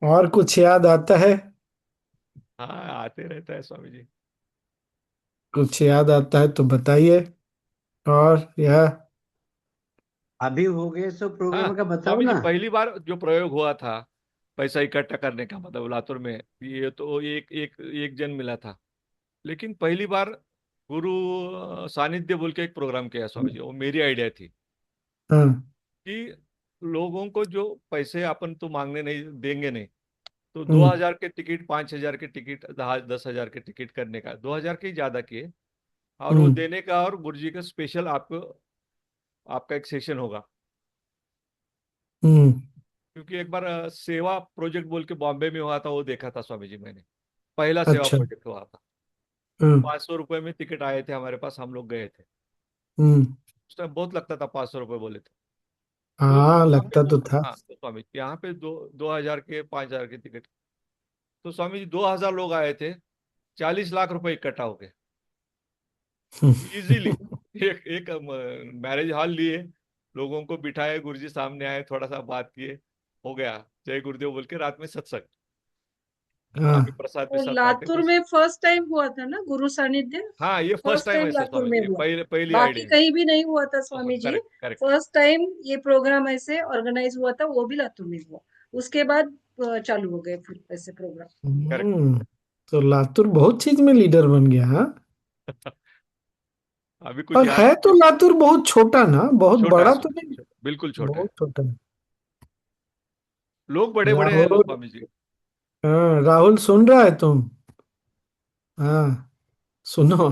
और कुछ याद आता है? हाँ आते रहता है स्वामी जी। कुछ याद आता है तो बताइए। और यह। अभी हो गए सो हाँ प्रोग्राम का बताओ स्वामी जी, ना। पहली बार जो प्रयोग हुआ था पैसा इकट्ठा करने का, मतलब लातूर में, ये तो एक एक एक जन मिला था, लेकिन पहली बार गुरु सानिध्य बोल के एक प्रोग्राम किया स्वामी जी, वो मेरी आइडिया थी हाँ। कि लोगों को जो पैसे अपन तो मांगने नहीं देंगे नहीं, तो दो हम्म। हजार के टिकट, 5,000 के टिकट, 10,000 के टिकट करने का, 2,000 के ही ज्यादा किए, और वो हम्म। देने का, और गुरु जी का स्पेशल आपको, आपका एक सेशन होगा। हम्म। क्योंकि एक बार सेवा प्रोजेक्ट बोल के बॉम्बे में हुआ था, वो देखा था स्वामी जी मैंने, पहला सेवा अच्छा। प्रोजेक्ट हुआ था। हम्म। 500 रुपये में टिकट आए थे हमारे पास, हम लोग गए थे। हम्म। उस टाइम बहुत लगता था, 500 रुपये बोले थे। तो हाँ, यहाँ पे लगता दो, तो था। हाँ तो स्वामी यहाँ पे 2,000 के, 5,000 के टिकट, तो स्वामी जी 2,000 लोग आए थे, 40 लाख रुपए इकट्ठा हो गए इजीली। एक एक मैरिज हॉल लिए, लोगों को बिठाए, गुरुजी सामने आए, थोड़ा सा बात किए, हो गया, जय गुरुदेव बोल के रात में सत्संग, वहां पे हाँ। प्रसाद और विसाद बांटे लातूर थे। में फर्स्ट टाइम हुआ था ना गुरु सानिध्य? हाँ ये फर्स्ट फर्स्ट टाइम टाइम ऐसा लातूर स्वामी में जी, हुआ, पहले पहली बाकी आइडिया है। कहीं भी नहीं हुआ था Swami ji. Correct correct. First time ये प्रोग्राम ऐसे ऑर्गेनाइज हुआ था, वो भी लातूर में हुआ। उसके बाद चालू हो गए फिर ऐसे प्रोग्राम। करेक्ट। तो लातूर बहुत चीज में लीडर बन गया, हाँ। अभी कुछ पर याद है नहीं तो है। लातूर बहुत छोटा ना, बहुत छोटा है बड़ा तो स्वामी नहीं। जी, बिल्कुल छोटा है। बहुत छोटा है। लोग बड़े बड़े हैं राहुल। स्वामी जी। हाँ, राहुल सुन रहा है तुम? हाँ, सुनो।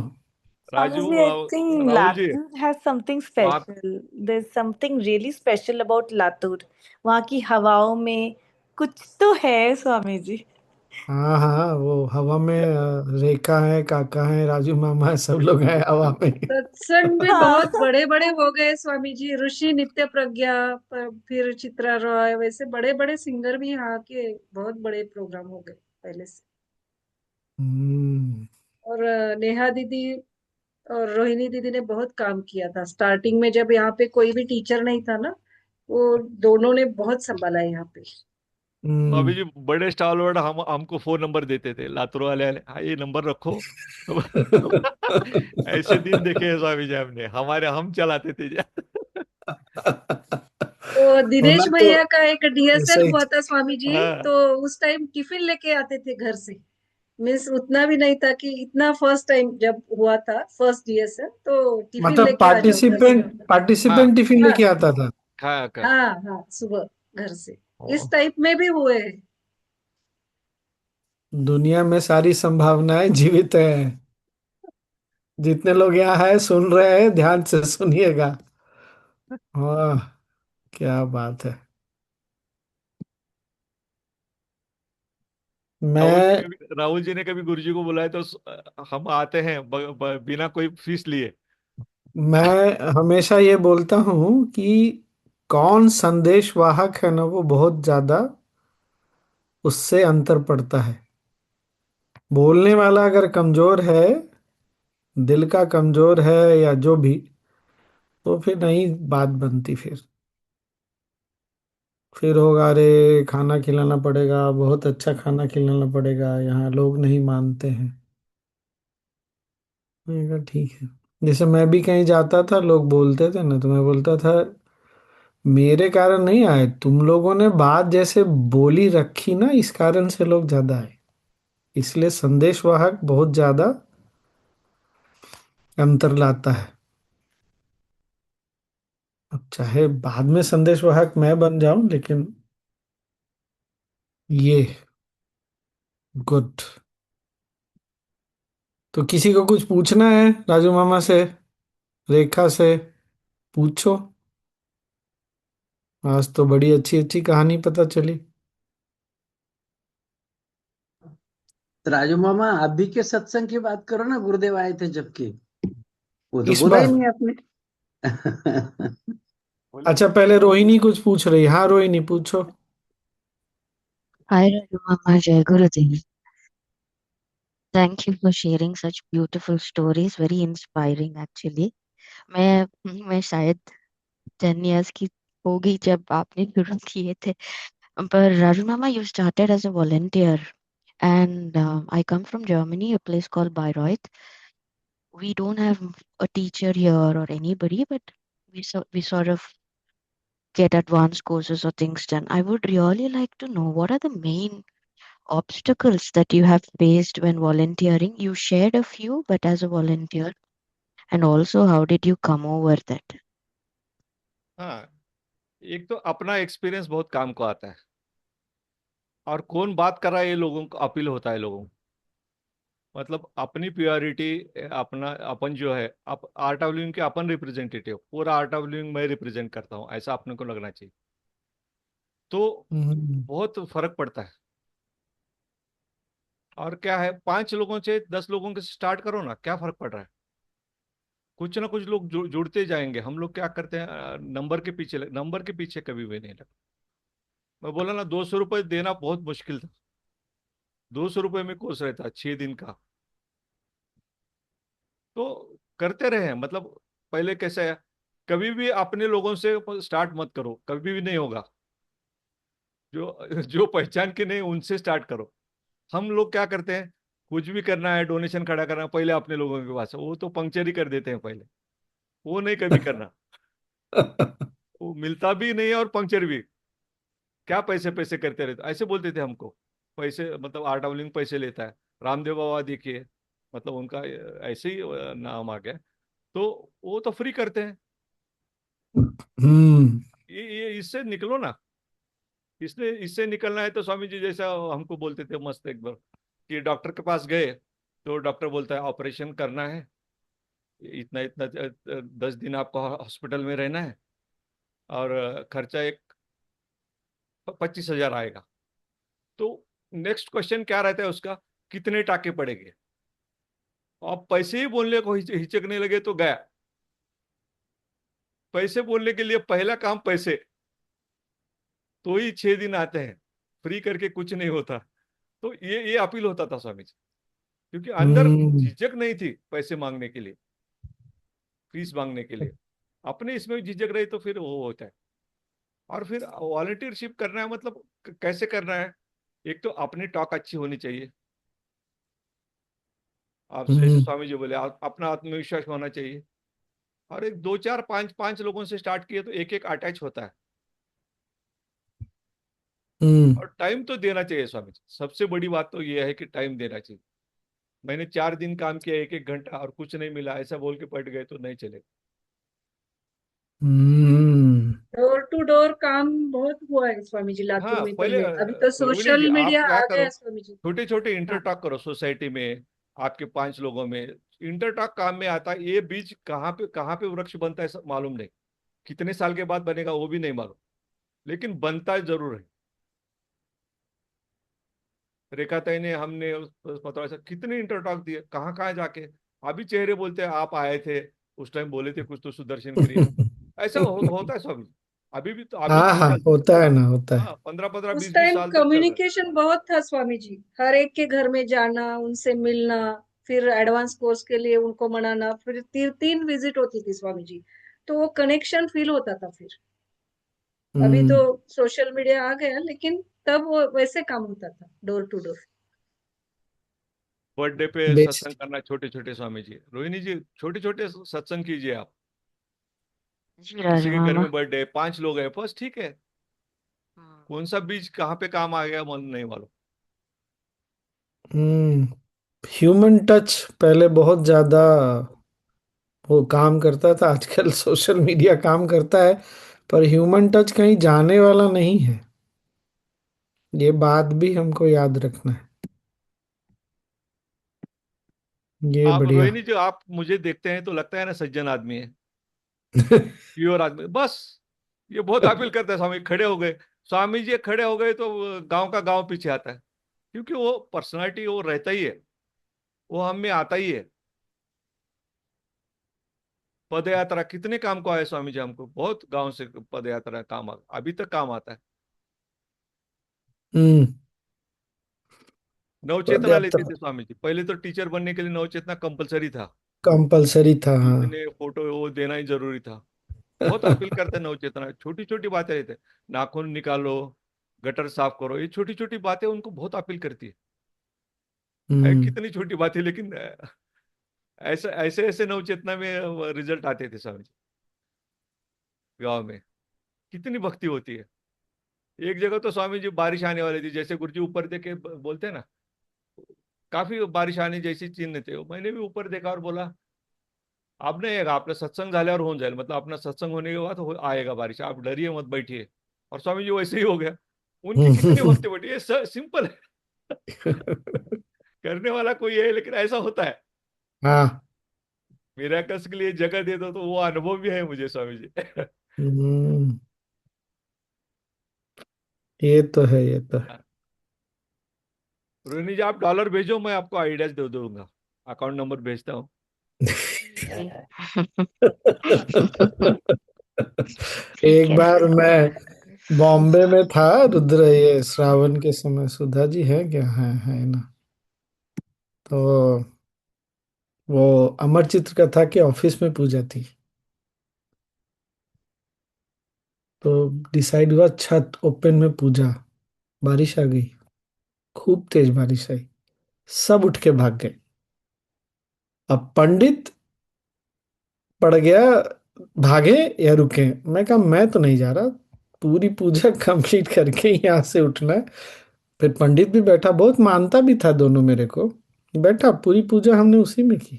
Raju, Honestly, I think Rahul ji, Latur has something वहाँ, special. There's something really special about Latur. वहाँ की हवाओं में कुछ तो है स्वामी जी। हाँ हाँ, वो हवा में रेखा है, काका है, राजू मामा है, सब लोग हैं हवा में। सत्संग भी हाँ। बहुत बड़े बड़े हो गए स्वामी जी, ऋषि नित्य प्रज्ञा, फिर चित्रा रॉय, वैसे बड़े बड़े सिंगर भी यहाँ के, बहुत बड़े प्रोग्राम हो गए पहले से। हम्म। और नेहा दीदी और रोहिणी दीदी ने बहुत काम किया था स्टार्टिंग में, जब यहाँ पे कोई भी टीचर नहीं था ना, वो दोनों ने बहुत संभाला है यहाँ पे। तो हम्म। अभी जी बड़े स्टालवर्ड हम हमको फोन नंबर देते थे लातूर वाले, हाँ ये नंबर रखो। ऐसे दिन देखे हैं स्वामी जी हमने, हमारे हम चलाते थे जा। तो दिनेश होना तो भैया का एक ऐसा डीएसएल ही हुआ था स्वामी जी, हाँ तो उस टाइम टिफिन लेके आते थे घर से। मीन्स उतना भी नहीं था कि इतना, फर्स्ट टाइम जब हुआ था फर्स्ट डीएसएल, तो टिफिन मतलब लेके आ जाओ घर से। पार्टिसिपेंट हाँ पार्टिसिपेंट टिफिन हाँ लेके आता था। हाँ का। हाँ हाँ, सुबह घर से। ओ, इस टाइप में भी हुए हैं। दुनिया में सारी संभावनाएं जीवित है। जितने लोग यहाँ है सुन रहे हैं, ध्यान से सुनिएगा। वाह, क्या बात है। मैं राहुल जी ने कभी गुरु जी को बुलाया तो हम आते हैं बिना कोई फीस लिए। मैं हमेशा ये बोलता हूँ कि कौन संदेश वाहक है ना, वो बहुत ज्यादा उससे अंतर पड़ता है। बोलने वाला अगर कमजोर है, दिल का कमजोर है या जो भी, तो फिर नहीं बात बनती। फिर होगा, अरे खाना खिलाना पड़ेगा, बहुत अच्छा खाना खिलाना पड़ेगा, यहाँ लोग नहीं मानते हैं। मैंने कहा ठीक है। जैसे मैं भी कहीं जाता था, लोग बोलते थे ना, तो मैं बोलता था मेरे कारण नहीं आए, तुम लोगों ने बात जैसे बोली रखी ना, इस कारण से लोग ज्यादा आए। इसलिए संदेशवाहक बहुत ज्यादा अंतर लाता है। अब चाहे बाद में संदेशवाहक मैं बन जाऊं, लेकिन ये गुड। तो किसी को कुछ पूछना है राजू मामा से, रेखा से? पूछो। आज तो बड़ी अच्छी अच्छी कहानी पता चली। तो राजू मामा, अभी के सत्संग की बात करो ना, गुरुदेव आए थे जबकि। वो तो इस बोला ही बार। नहीं आपने। बोले अच्छा, पहले रोहिणी कुछ पूछ रही। हाँ रोहिणी, पूछो। Hi, Raju Mama. Jai Gurudev. Thank you for sharing such beautiful stories. Very inspiring, actually. मैं शायद 10 years की होगी जब आपने शुरू किए थे. पर Raju Mama, you started as a volunteer, and I come from Germany, a place called Bayreuth. We don't have a teacher here or anybody, but we sort of get advanced courses or things done. I would really like to know what are the main obstacles that you have faced when volunteering. You shared a few, but as a volunteer, and also how did you come over that? हाँ, एक तो अपना experience बहुत काम को आता है, और कौन बात कर रहा है ये लोगों को अपील होता है लोगों को। मतलब अपनी प्योरिटी, अपना अपन जो है, आर्ट ऑफ लिविंग के अपन रिप्रेजेंटेटिव, पूरा आर्ट ऑफ लिविंग मैं रिप्रेजेंट करता हूँ, ऐसा अपने को लगना चाहिए। तो हम्म। बहुत फर्क पड़ता है। और क्या है, 5 लोगों से 10 लोगों के स्टार्ट करो ना, क्या फर्क पड़ रहा है? कुछ ना कुछ लोग जुड़ते जाएंगे। हम लोग क्या करते हैं, नंबर के पीछे कभी भी नहीं लगा। मैं बोला ना, 200 रुपये देना बहुत मुश्किल था। 200 रुपये में कोर्स रहता 6 दिन का। तो करते रहे, मतलब पहले कैसे है, कभी भी अपने लोगों से स्टार्ट मत करो, कभी भी नहीं होगा। जो जो पहचान के नहीं, उनसे स्टार्ट करो। हम लोग क्या करते हैं, कुछ भी करना है, डोनेशन खड़ा करना है, पहले अपने लोगों के पास, वो तो पंक्चर ही कर देते हैं पहले। वो नहीं कभी करना, वो मिलता भी नहीं है और पंक्चर भी। क्या पैसे पैसे करते रहते, ऐसे बोलते थे हमको। पैसे मतलब आर्ट ऑफ लिविंग पैसे लेता है। रामदेव बाबा देखिए, मतलब उनका ऐसे ही नाम आ गया। तो वो तो फ्री करते हैं। हम्म। ये इससे निकलो ना। इसने इससे निकलना है तो स्वामी जी जैसा हमको बोलते थे मस्त एक बार, कि डॉक्टर के पास गए, तो डॉक्टर बोलता है ऑपरेशन करना है, इतना इतना 10 दिन आपको हॉस्पिटल में रहना है, और खर्चा एक 25,000 आएगा। तो नेक्स्ट क्वेश्चन क्या रहता है उसका, कितने टाके पड़ेंगे? आप पैसे ही बोलने को हिचकने लगे तो गया। पैसे बोलने के लिए पहला काम पैसे, तो ही 6 दिन आते हैं। फ्री करके कुछ नहीं होता। तो ये अपील होता था स्वामी जी, क्योंकि अंदर हम्म। झिझक नहीं थी पैसे मांगने के लिए, फीस मांगने के लिए। अपने इसमें झिझक रही तो फिर वो होता है। और फिर वॉलंटियरशिप करना है, मतलब कैसे करना है। एक तो अपनी टॉक अच्छी होनी चाहिए। आप जैसे हम्म। स्वामी जी बोले, अपना आत्मविश्वास होना चाहिए। और एक दो चार पांच पांच लोगों से स्टार्ट किए तो एक एक अटैच होता है। हम्म। और टाइम तो देना चाहिए स्वामी जी, सबसे बड़ी बात तो ये है कि टाइम देना चाहिए। मैंने 4 दिन काम किया, एक एक घंटा, और कुछ नहीं मिला ऐसा बोल के पट गए तो नहीं चलेगा। हम्म। डोर टू डोर काम बहुत हुआ है स्वामी जी लातूर हाँ, में पहले पहले। अभी तो रोहिणी जी सोशल आप मीडिया क्या आ गया करो, है स्वामी जी। छोटे छोटे हाँ। इंटरटॉक करो सोसाइटी में। आपके 5 लोगों में इंटरटॉक काम में आता है। ये बीज कहाँ पे वृक्ष बनता है सब मालूम नहीं, कितने साल के बाद बनेगा वो भी नहीं मालूम, लेकिन बनता जरूर है। रेखा ताई ने, हमने मतलब ऐसा कितने इंटरटॉक दिए, कहाँ कहाँ जाके। अभी चेहरे बोलते हैं आप आए थे, उस टाइम बोले थे कुछ तो सुदर्शन क्रिया। ऐसा होता है स्वामी। अभी भी तो अभी हाँ भी हाँ, चलता है। होता है ना, होता है। हाँ, 15 15 उस 20 20 टाइम साल तक चल रहा है। कम्युनिकेशन बहुत था स्वामी जी, हर एक के घर में जाना, उनसे मिलना, फिर एडवांस कोर्स के लिए उनको मनाना, फिर तीन तीन विजिट होती थी स्वामी जी। तो वो कनेक्शन फील होता था फिर। अभी तो हम्म। सोशल मीडिया आ गया, लेकिन तब वो वैसे काम होता था, डोर टू डोर। बर्थडे पे सत्संग बेस्ट। करना, छोटे छोटे स्वामी जी, रोहिणी जी, छोटे छोटे सत्संग कीजिए आप। जी किसी राजू के घर मामा। में बर्थडे, 5 लोग हैं बस, ठीक है। हम्म। कौन सा बीज कहाँ पे काम आ गया मन नहीं मालूम। हम्म। ह्यूमन टच पहले बहुत ज्यादा वो काम करता था, आजकल सोशल मीडिया काम करता है, पर ह्यूमन टच कहीं जाने वाला नहीं है। ये बात भी हमको याद रखना है। ये आप बढ़िया। रोहिणी जी, आप मुझे देखते हैं तो लगता है ना सज्जन आदमी है, प्योर आदमी बस। ये बहुत अपील करते हैं, स्वामी खड़े हो गए, स्वामी जी खड़े हो गए तो गांव का गांव पीछे आता है। क्योंकि वो पर्सनालिटी वो रहता ही है, वो हम में आता ही है। पद यात्रा कितने काम को आए स्वामी जी, हमको बहुत गांव से पद यात्रा काम अभी तक काम आता है। हम्म। नवचेतना लेते पदयात्रा थे स्वामी जी, पहले तो टीचर बनने के लिए नवचेतना कंपलसरी था। कंपलसरी था, हाँ। इतने फोटो वो देना ही जरूरी था। बहुत अपील करते हैं नवचेतना, छोटी छोटी बातें रहते हैं। नाखून निकालो, गटर साफ करो, ये छोटी छोटी बातें उनको बहुत अपील करती है हम्म। कितनी छोटी बात है, लेकिन ऐसे ऐसे ऐसे नवचेतना में रिजल्ट आते थे स्वामी जी। गाँव में कितनी भक्ति होती है। एक जगह तो स्वामी जी बारिश आने वाली थी, जैसे गुरुजी ऊपर देखे बोलते हैं ना, काफी बारिश आने जैसे चिन्ह थे, मैंने भी ऊपर देखा और बोला अब नहीं आएगा, आपला सत्संग झाल्यावर होऊन जाएगा, मतलब अपना सत्संग होने के बाद आएगा बारिश, आप डरिए मत, बैठिए। और स्वामी जी वैसे ही हो गया। उनकी कितनी भक्ति बैठी, ये सिंपल है। करने वाला कोई है, लेकिन ऐसा होता है। हाँ। मिराकल्स के लिए जगह दे दो, तो वो अनुभव भी है मुझे स्वामी जी। हम्म। ये तो है, ये तो है। रोहिणी जी, आप डॉलर भेजो, मैं आपको आइडियाज दे दूंगा, अकाउंट नंबर भेजता हूँ। जी। ठीक एक है। बार मैं बॉम्बे में था, रुद्र, ये श्रावण के समय, सुधा जी है क्या? है ना? तो वो अमर चित्र का था कि ऑफिस में पूजा थी, तो डिसाइड हुआ छत ओपन में पूजा। बारिश आ गई, खूब तेज बारिश आई, सब उठ के भाग गए। अब पंडित पड़ गया, भागे या रुके? मैं कहा मैं तो नहीं जा रहा, पूरी पूजा कंप्लीट करके ही यहाँ से उठना है। फिर पंडित भी बैठा, बहुत मानता भी था दोनों मेरे को, बैठा, पूरी पूजा हमने उसी में की।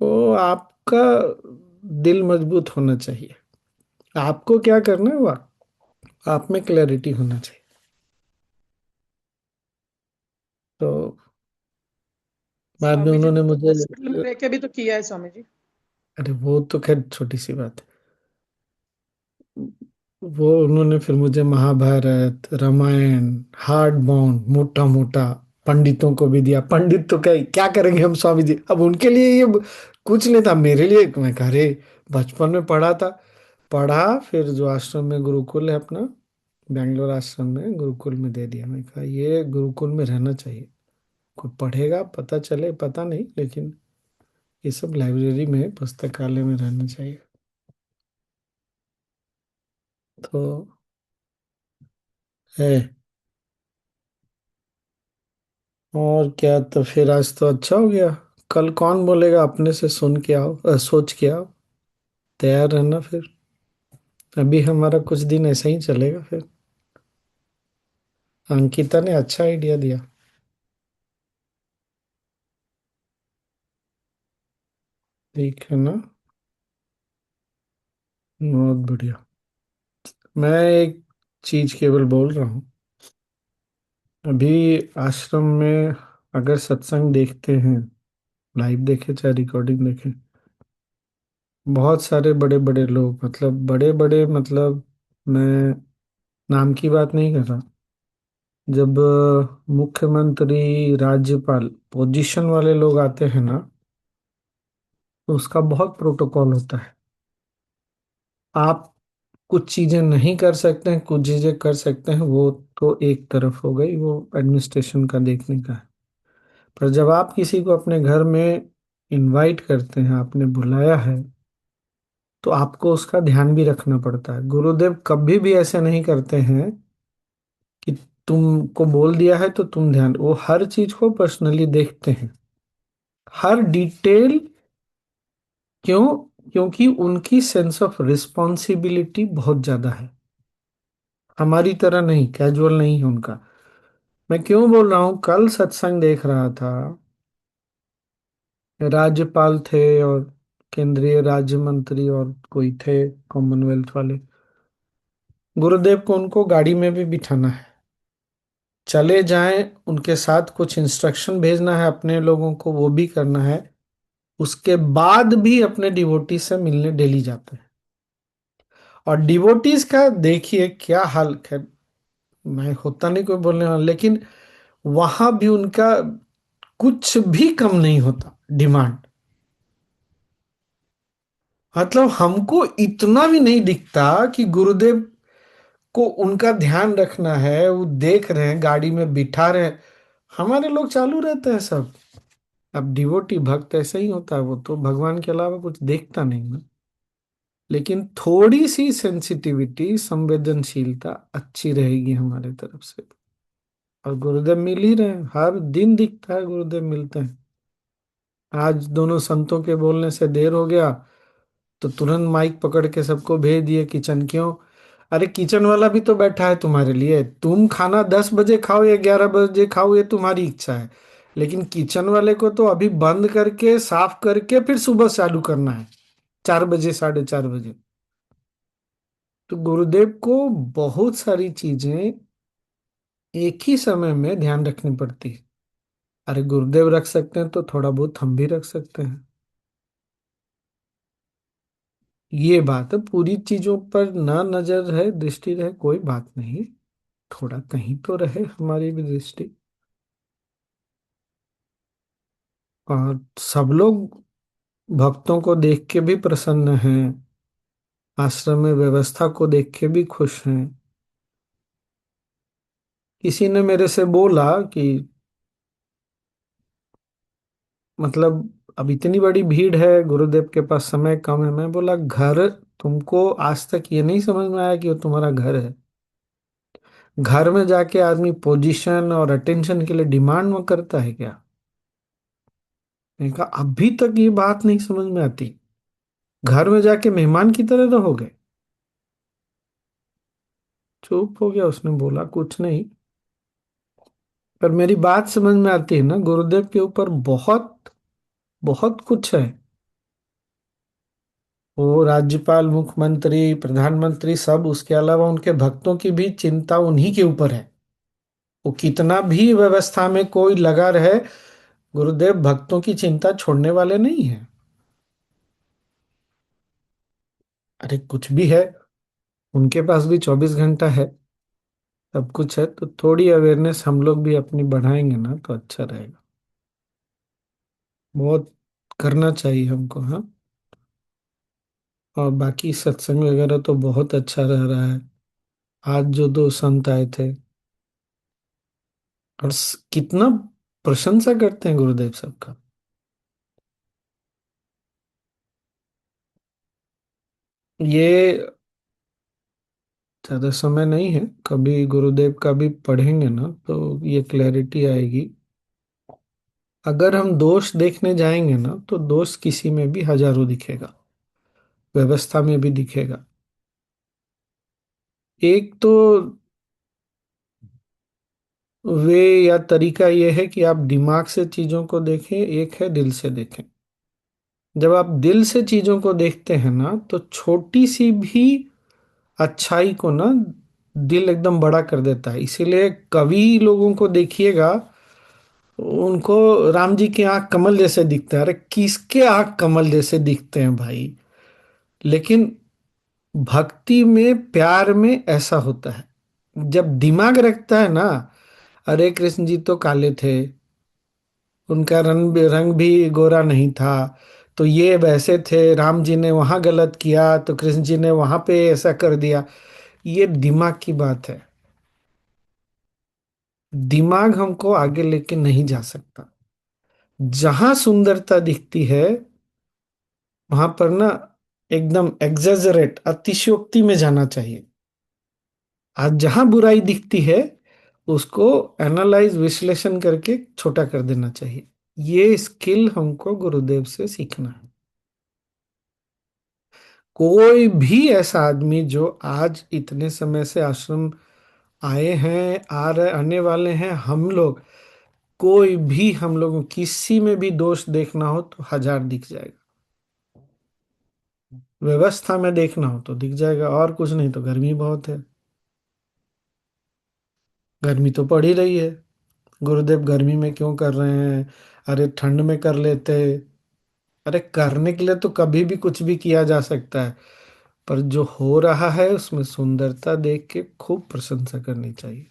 तो आपका दिल मजबूत होना चाहिए, आपको क्या करना है वो आप में क्लैरिटी होना चाहिए। तो बाद में स्वामी जी उन्होंने ने तो मुझे, हॉस्पिटल में रह के भी तो किया है स्वामी जी। अरे वो तो खैर छोटी सी बात है, वो उन्होंने फिर मुझे महाभारत, रामायण, हार्ड बाउंड, मोटा मोटा पंडितों को भी दिया। पंडित तो क्या क्या करेंगे हम स्वामी जी, अब उनके लिए ये कुछ नहीं था, मेरे लिए मैं कह रहे, बचपन में पढ़ा था, पढ़ा, फिर जो आश्रम में गुरुकुल है अपना, बेंगलोर आश्रम में गुरुकुल में दे दिया। मैं कहा ये गुरुकुल में रहना चाहिए, कोई पढ़ेगा पता चले पता नहीं, लेकिन ये सब लाइब्रेरी में, पुस्तकालय में रहना चाहिए। तो है। और क्या, तो फिर आज तो अच्छा हो गया, कल कौन बोलेगा अपने से सुन के आओ, सोच के आओ, तैयार रहना फिर। अभी हमारा कुछ दिन ऐसा ही चलेगा फिर। अंकिता ने अच्छा आइडिया दिया। ठीक है ना? बहुत बढ़िया। मैं एक चीज केवल बोल रहा हूँ, अभी आश्रम में अगर सत्संग देखते हैं, लाइव देखे चाहे रिकॉर्डिंग देखें, बहुत सारे बड़े बड़े लोग, मतलब बड़े बड़े, मतलब मैं नाम की बात नहीं कर रहा, जब मुख्यमंत्री, राज्यपाल, पोजीशन वाले लोग आते हैं ना, तो उसका बहुत प्रोटोकॉल होता है। आप कुछ चीजें नहीं कर सकते हैं, कुछ चीजें कर सकते हैं, वो तो एक तरफ हो गई, वो एडमिनिस्ट्रेशन का देखने का है। पर जब आप किसी को अपने घर में इनवाइट करते हैं, आपने बुलाया है, तो आपको उसका ध्यान भी रखना पड़ता है। गुरुदेव कभी भी ऐसे नहीं करते हैं कि तुमको बोल दिया है तो तुम ध्यान, वो हर चीज को पर्सनली देखते हैं, हर डिटेल। क्यों? क्योंकि उनकी सेंस ऑफ रिस्पॉन्सिबिलिटी बहुत ज्यादा है, हमारी तरह नहीं, कैजुअल नहीं है उनका। मैं क्यों बोल रहा हूँ, कल सत्संग देख रहा था, राज्यपाल थे और केंद्रीय राज्य मंत्री और कोई थे कॉमनवेल्थ वाले। गुरुदेव को उनको गाड़ी में भी बिठाना है, चले जाएं, उनके साथ कुछ इंस्ट्रक्शन भेजना है अपने लोगों को, वो भी करना है। उसके बाद भी अपने डिवोटी से मिलने डेली जाते हैं। और डिवोटीज का देखिए क्या हाल, खैर मैं होता नहीं कोई बोलने वाला, लेकिन वहां भी उनका कुछ भी कम नहीं होता डिमांड। मतलब हमको इतना भी नहीं दिखता कि गुरुदेव को उनका ध्यान रखना है, वो देख रहे हैं, गाड़ी में बिठा रहे हैं, हमारे लोग चालू रहते हैं सब। अब डिवोटी भक्त ऐसा ही होता है, वो तो भगवान के अलावा कुछ देखता नहीं ना। लेकिन थोड़ी सी सेंसिटिविटी, संवेदनशीलता अच्छी रहेगी हमारे तरफ से। और गुरुदेव मिल ही रहे हैं, हर दिन दिखता है गुरुदेव मिलते हैं। आज दोनों संतों के बोलने से देर हो गया तो तुरंत माइक पकड़ के सबको भेज दिए किचन। क्यों? अरे किचन वाला भी तो बैठा है तुम्हारे लिए, तुम खाना 10 बजे खाओ या 11 बजे खाओ, ये तुम्हारी इच्छा है, लेकिन किचन वाले को तो अभी बंद करके साफ करके फिर सुबह चालू करना है, 4 बजे 4:30 बजे। तो गुरुदेव को बहुत सारी चीजें एक ही समय में ध्यान रखनी पड़ती है। अरे गुरुदेव रख सकते हैं तो थोड़ा बहुत हम भी रख सकते हैं। ये बात है, पूरी चीजों पर ना नजर रहे, दृष्टि रहे, कोई बात नहीं, थोड़ा कहीं तो रहे हमारी भी दृष्टि। और सब लोग भक्तों को देख के भी प्रसन्न हैं, आश्रम में व्यवस्था को देख के भी खुश हैं। किसी ने मेरे से बोला कि मतलब अब इतनी बड़ी भीड़ है, गुरुदेव के पास समय कम है। मैं बोला घर, तुमको आज तक ये नहीं समझ में आया कि वो तुम्हारा घर है? घर में जाके आदमी पोजीशन और अटेंशन के लिए डिमांड में करता है क्या? मैंने कहा अभी तक ये बात नहीं समझ में आती, घर में जाके मेहमान की तरह रहोगे? चुप हो गया, उसने बोला कुछ नहीं। पर मेरी बात समझ में आती है ना, गुरुदेव के ऊपर बहुत बहुत कुछ है। वो राज्यपाल, मुख्यमंत्री, प्रधानमंत्री सब, उसके अलावा उनके भक्तों की भी चिंता उन्हीं के ऊपर है। वो कितना भी व्यवस्था में कोई लगा रहे, गुरुदेव भक्तों की चिंता छोड़ने वाले नहीं है। अरे कुछ भी है, उनके पास भी 24 घंटा है, सब कुछ है, तो थोड़ी अवेयरनेस हम लोग भी अपनी बढ़ाएंगे ना तो अच्छा रहेगा। बहुत करना चाहिए हमको, हाँ। और बाकी सत्संग वगैरह तो बहुत अच्छा रह रहा है। आज जो दो संत आए थे, और कितना प्रशंसा करते हैं गुरुदेव सबका। ये ज्यादा समय नहीं है, कभी गुरुदेव का भी पढ़ेंगे ना तो ये क्लैरिटी आएगी। अगर हम दोष देखने जाएंगे ना तो दोष किसी में भी हजारों दिखेगा, व्यवस्था में भी दिखेगा। एक तो वे या तरीका ये है कि आप दिमाग से चीजों को देखें, एक है दिल से देखें। जब आप दिल से चीजों को देखते हैं ना तो छोटी सी भी अच्छाई को ना दिल एकदम बड़ा कर देता है। इसीलिए कवि लोगों को देखिएगा, उनको राम जी की आंख कमल जैसे दिखता है। अरे किसके आंख कमल जैसे दिखते हैं भाई? लेकिन भक्ति में, प्यार में ऐसा होता है। जब दिमाग रखता है ना, अरे कृष्ण जी तो काले थे, उनका रंग भी गोरा नहीं था, तो ये वैसे थे, राम जी ने वहां गलत किया तो कृष्ण जी ने वहां पे ऐसा कर दिया। ये दिमाग की बात है, दिमाग हमको आगे लेके नहीं जा सकता। जहां सुंदरता दिखती है वहां पर ना एकदम एग्जेजरेट अतिशयोक्ति में जाना चाहिए। आज जहां बुराई दिखती है उसको एनालाइज विश्लेषण करके छोटा कर देना चाहिए। ये स्किल हमको गुरुदेव से सीखना है। कोई भी ऐसा आदमी जो आज इतने समय से आश्रम आए हैं, आ रहे आने वाले हैं, हम लोग कोई भी हम लोगों किसी में भी दोष देखना हो तो हजार दिख जाएगा। व्यवस्था में देखना हो तो दिख जाएगा, और कुछ नहीं तो गर्मी बहुत है। गर्मी तो पड़ ही रही है। गुरुदेव गर्मी में क्यों कर रहे हैं? अरे ठंड में कर लेते। अरे करने के लिए तो कभी भी कुछ भी किया जा सकता है, पर जो हो रहा है उसमें सुंदरता देख के खूब प्रशंसा करनी चाहिए।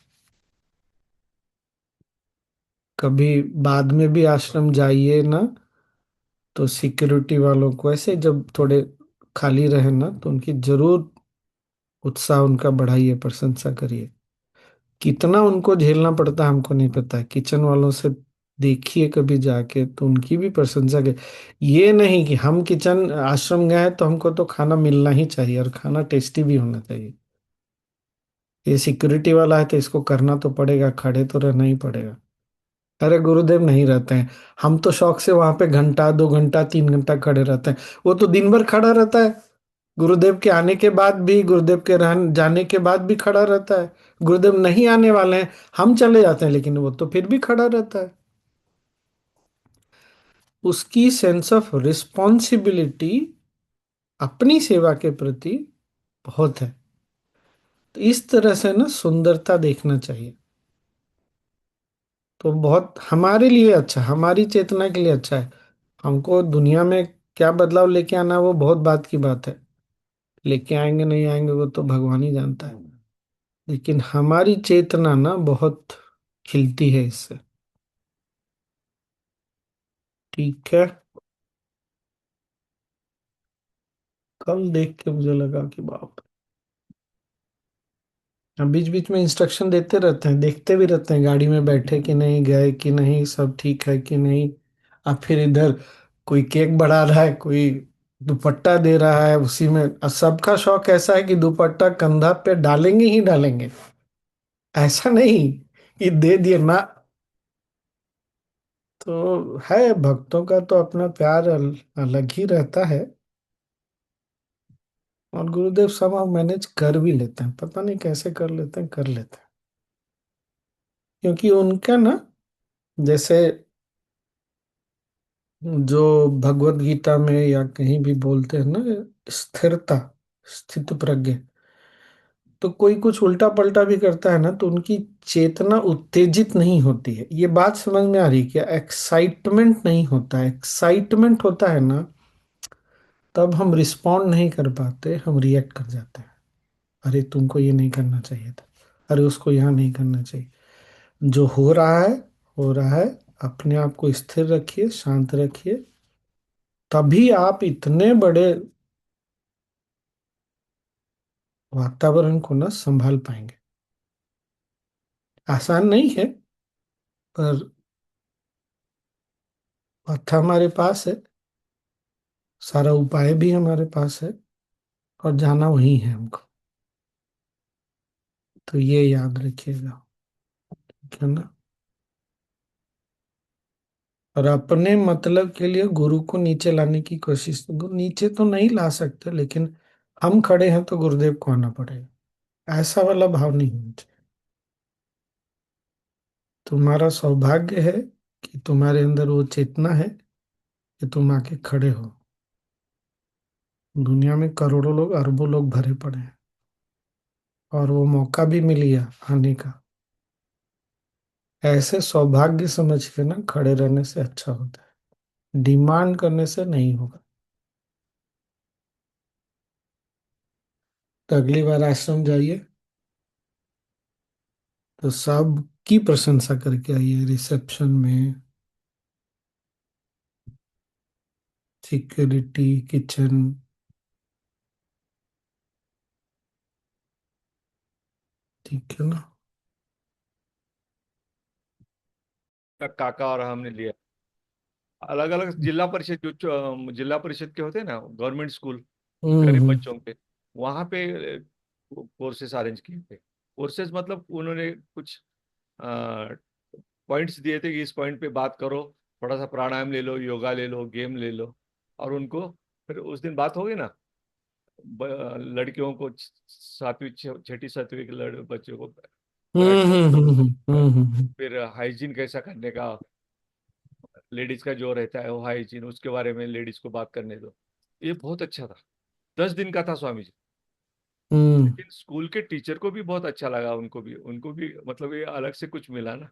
कभी बाद में भी आश्रम जाइए ना, तो सिक्योरिटी वालों को ऐसे जब थोड़े खाली रहे ना तो उनकी जरूर उत्साह उनका बढ़ाइए, प्रशंसा करिए। कितना उनको झेलना पड़ता है हमको नहीं पता है, किचन वालों से देखिए कभी जाके तो उनकी भी प्रशंसा के। ये नहीं कि हम किचन आश्रम गए हैं तो हमको तो खाना मिलना ही चाहिए और खाना टेस्टी भी होना चाहिए। ये सिक्योरिटी वाला है तो इसको करना तो पड़ेगा, खड़े तो रहना ही पड़ेगा। अरे गुरुदेव नहीं रहते हैं। हम तो शौक से वहां पे घंटा 2 घंटा 3 घंटा खड़े रहते हैं, वो तो दिन भर खड़ा रहता है। गुरुदेव के आने के बाद भी, गुरुदेव के जाने के बाद भी खड़ा रहता है। गुरुदेव नहीं आने वाले हैं, हम चले जाते हैं, लेकिन वो तो फिर भी खड़ा रहता है। उसकी सेंस ऑफ रिस्पॉन्सिबिलिटी अपनी सेवा के प्रति बहुत है। तो इस तरह से ना सुंदरता देखना चाहिए, तो बहुत हमारे लिए अच्छा, हमारी चेतना के लिए अच्छा है। हमको दुनिया में क्या बदलाव लेके आना है, वो बहुत बात की बात है। लेके आएंगे नहीं आएंगे वो तो भगवान ही जानता है। लेकिन हमारी चेतना ना बहुत खिलती है इससे। ठीक है। कल देख के मुझे लगा कि बाप, हम बीच बीच में इंस्ट्रक्शन देते रहते हैं, देखते भी रहते हैं गाड़ी में बैठे कि नहीं, गए कि नहीं, सब ठीक है कि नहीं। अब फिर इधर कोई केक बढ़ा रहा है, कोई दुपट्टा दे रहा है उसी में। अब सबका शौक ऐसा है कि दुपट्टा कंधा पे डालेंगे ही डालेंगे। ऐसा नहीं कि दे दिए ना। तो है, भक्तों का तो अपना प्यार अलग ही रहता है। और गुरुदेव सब मैनेज कर भी लेते हैं, पता नहीं कैसे कर लेते हैं, कर लेते हैं। क्योंकि उनका ना, जैसे जो भगवत गीता में या कहीं भी बोलते हैं ना, स्थिरता, स्थित प्रज्ञ। तो कोई कुछ उल्टा पलटा भी करता है ना तो उनकी चेतना उत्तेजित नहीं होती है। ये बात समझ में आ रही है क्या? एक्साइटमेंट नहीं होता है। एक्साइटमेंट होता है ना, तब हम रिस्पॉन्ड नहीं कर पाते, हम रिएक्ट कर जाते हैं। अरे तुमको ये नहीं करना चाहिए था, अरे उसको यहाँ नहीं करना चाहिए। जो हो रहा है हो रहा है। अपने आप को स्थिर रखिए, शांत रखिए, तभी आप इतने बड़े वातावरण को ना संभाल पाएंगे। आसान नहीं है, पर पथ हमारे पास है, सारा उपाय भी हमारे पास है, और जाना वही है हमको। तो ये याद रखिएगा, ठीक है ना? और अपने मतलब के लिए गुरु को नीचे लाने की कोशिश, नीचे तो नहीं ला सकते, लेकिन हम खड़े हैं तो गुरुदेव को आना पड़ेगा, ऐसा वाला भाव नहीं होना चाहिए। तुम्हारा सौभाग्य है कि तुम्हारे अंदर वो चेतना है कि तुम आके खड़े हो। दुनिया में करोड़ों लोग, अरबों लोग भरे पड़े हैं, और वो मौका भी मिल गया आने का। ऐसे सौभाग्य समझ के ना खड़े रहने से अच्छा होता है, डिमांड करने से नहीं होगा। तो अगली बार आश्रम जाइए तो सबकी प्रशंसा करके आइए, रिसेप्शन में, सिक्योरिटी, किचन। ठीक है ना? काका और हमने लिया। अलग अलग जिला परिषद जिला परिषद के होते हैं ना, गवर्नमेंट स्कूल गरीब हम्म बच्चों के, वहाँ पे कोर्सेस अरेंज किए थे। कोर्सेज मतलब उन्होंने कुछ पॉइंट्स दिए थे कि इस पॉइंट पे बात करो, थोड़ा सा प्राणायाम ले लो, योगा ले लो, गेम ले लो। और उनको फिर उस दिन बात होगी ना, लड़कियों को सातवीं छठी सातवीं के बच्चों को हम्म बैठ हम्म हम्म हम्म कर, हम्म, हम्म, फिर हाइजीन कैसा करने का, लेडीज का जो रहता है वो हाइजीन, उसके बारे में लेडीज को बात करने दो। ये बहुत अच्छा था। 10 दिन का था स्वामी जी। हम्म, लेकिन स्कूल के टीचर को भी बहुत अच्छा लगा, उनको भी मतलब ये अलग से कुछ मिला ना।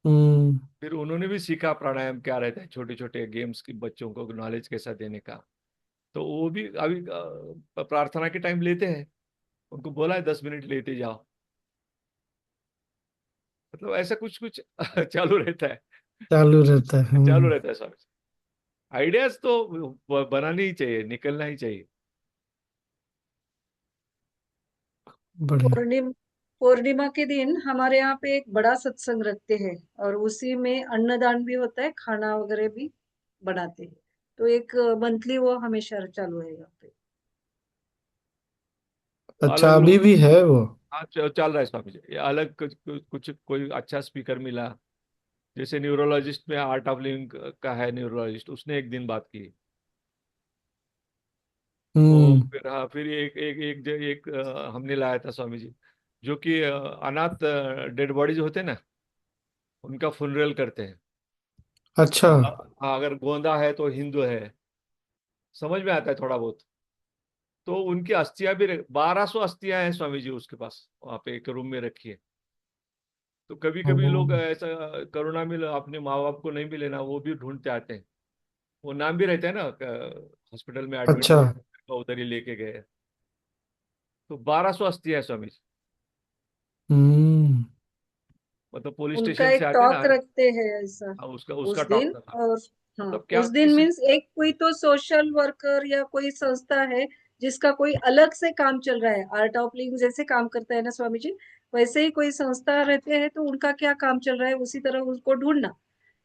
हम्म, फिर उन्होंने भी सीखा प्राणायाम क्या रहता है, छोटे छोटे गेम्स की बच्चों को नॉलेज कैसा देने का। तो वो भी अभी प्रार्थना के टाइम लेते हैं, उनको बोला है 10 मिनट लेते जाओ। मतलब ऐसा कुछ कुछ चालू रहता है। चालू रहता है। चालू रहता है स्वामी जी। आइडियाज तो बनानी ही चाहिए, निकलना ही चाहिए। बढ़िया। पूर्णिम पूर्णिमा के दिन हमारे यहाँ पे एक बड़ा सत्संग रखते हैं, और उसी में अन्नदान भी होता है, खाना वगैरह भी बनाते हैं। तो एक मंथली वो हमेशा चालू है यहाँ पे। अच्छा, अलग अभी लोग। भी है वो? हाँ, चल रहा है स्वामी जी। ये अलग कुछ कोई अच्छा स्पीकर मिला, जैसे न्यूरोलॉजिस्ट में आर्ट ऑफ लिविंग का है न्यूरोलॉजिस्ट, उसने एक दिन बात की। वो हम्म। फिर हाँ, फिर हमने लाया था स्वामी जी, जो कि अनाथ डेड बॉडीज होते हैं ना, उनका फुनरल करते हैं। अच्छा। हाँ, अगर गोंदा है तो हिंदू है, समझ में आता है थोड़ा बहुत। तो उनकी अस्थियां भी 1200 अस्थियां हैं स्वामी जी उसके पास, वहाँ पे एक रूम में रखी है। तो कभी कभी लोग हम्म, ऐसा करुणा मिल अपने माँ बाप को नहीं मिले ना, वो भी ढूंढते आते हैं। वो नाम भी रहता है ना, हॉस्पिटल में एडमिट अच्छा। हुए तो उधर ही लेके गए। तो 1200 अस्थियां है स्वामी जी। हम्म। मतलब पुलिस उनका स्टेशन से एक आते ना। टॉक रखते हैं ऐसा हाँ, उसका उस टॉक दिन। था। और हाँ, मतलब क्या उस दिन किसी। मीन्स एक कोई तो सोशल वर्कर या कोई संस्था है जिसका कोई अलग से काम चल रहा है, आर्ट ऑफ लिविंग जैसे काम करता है ना स्वामी जी, वैसे ही कोई संस्था रहते हैं, तो उनका क्या काम चल रहा है उसी तरह उसको ढूंढना।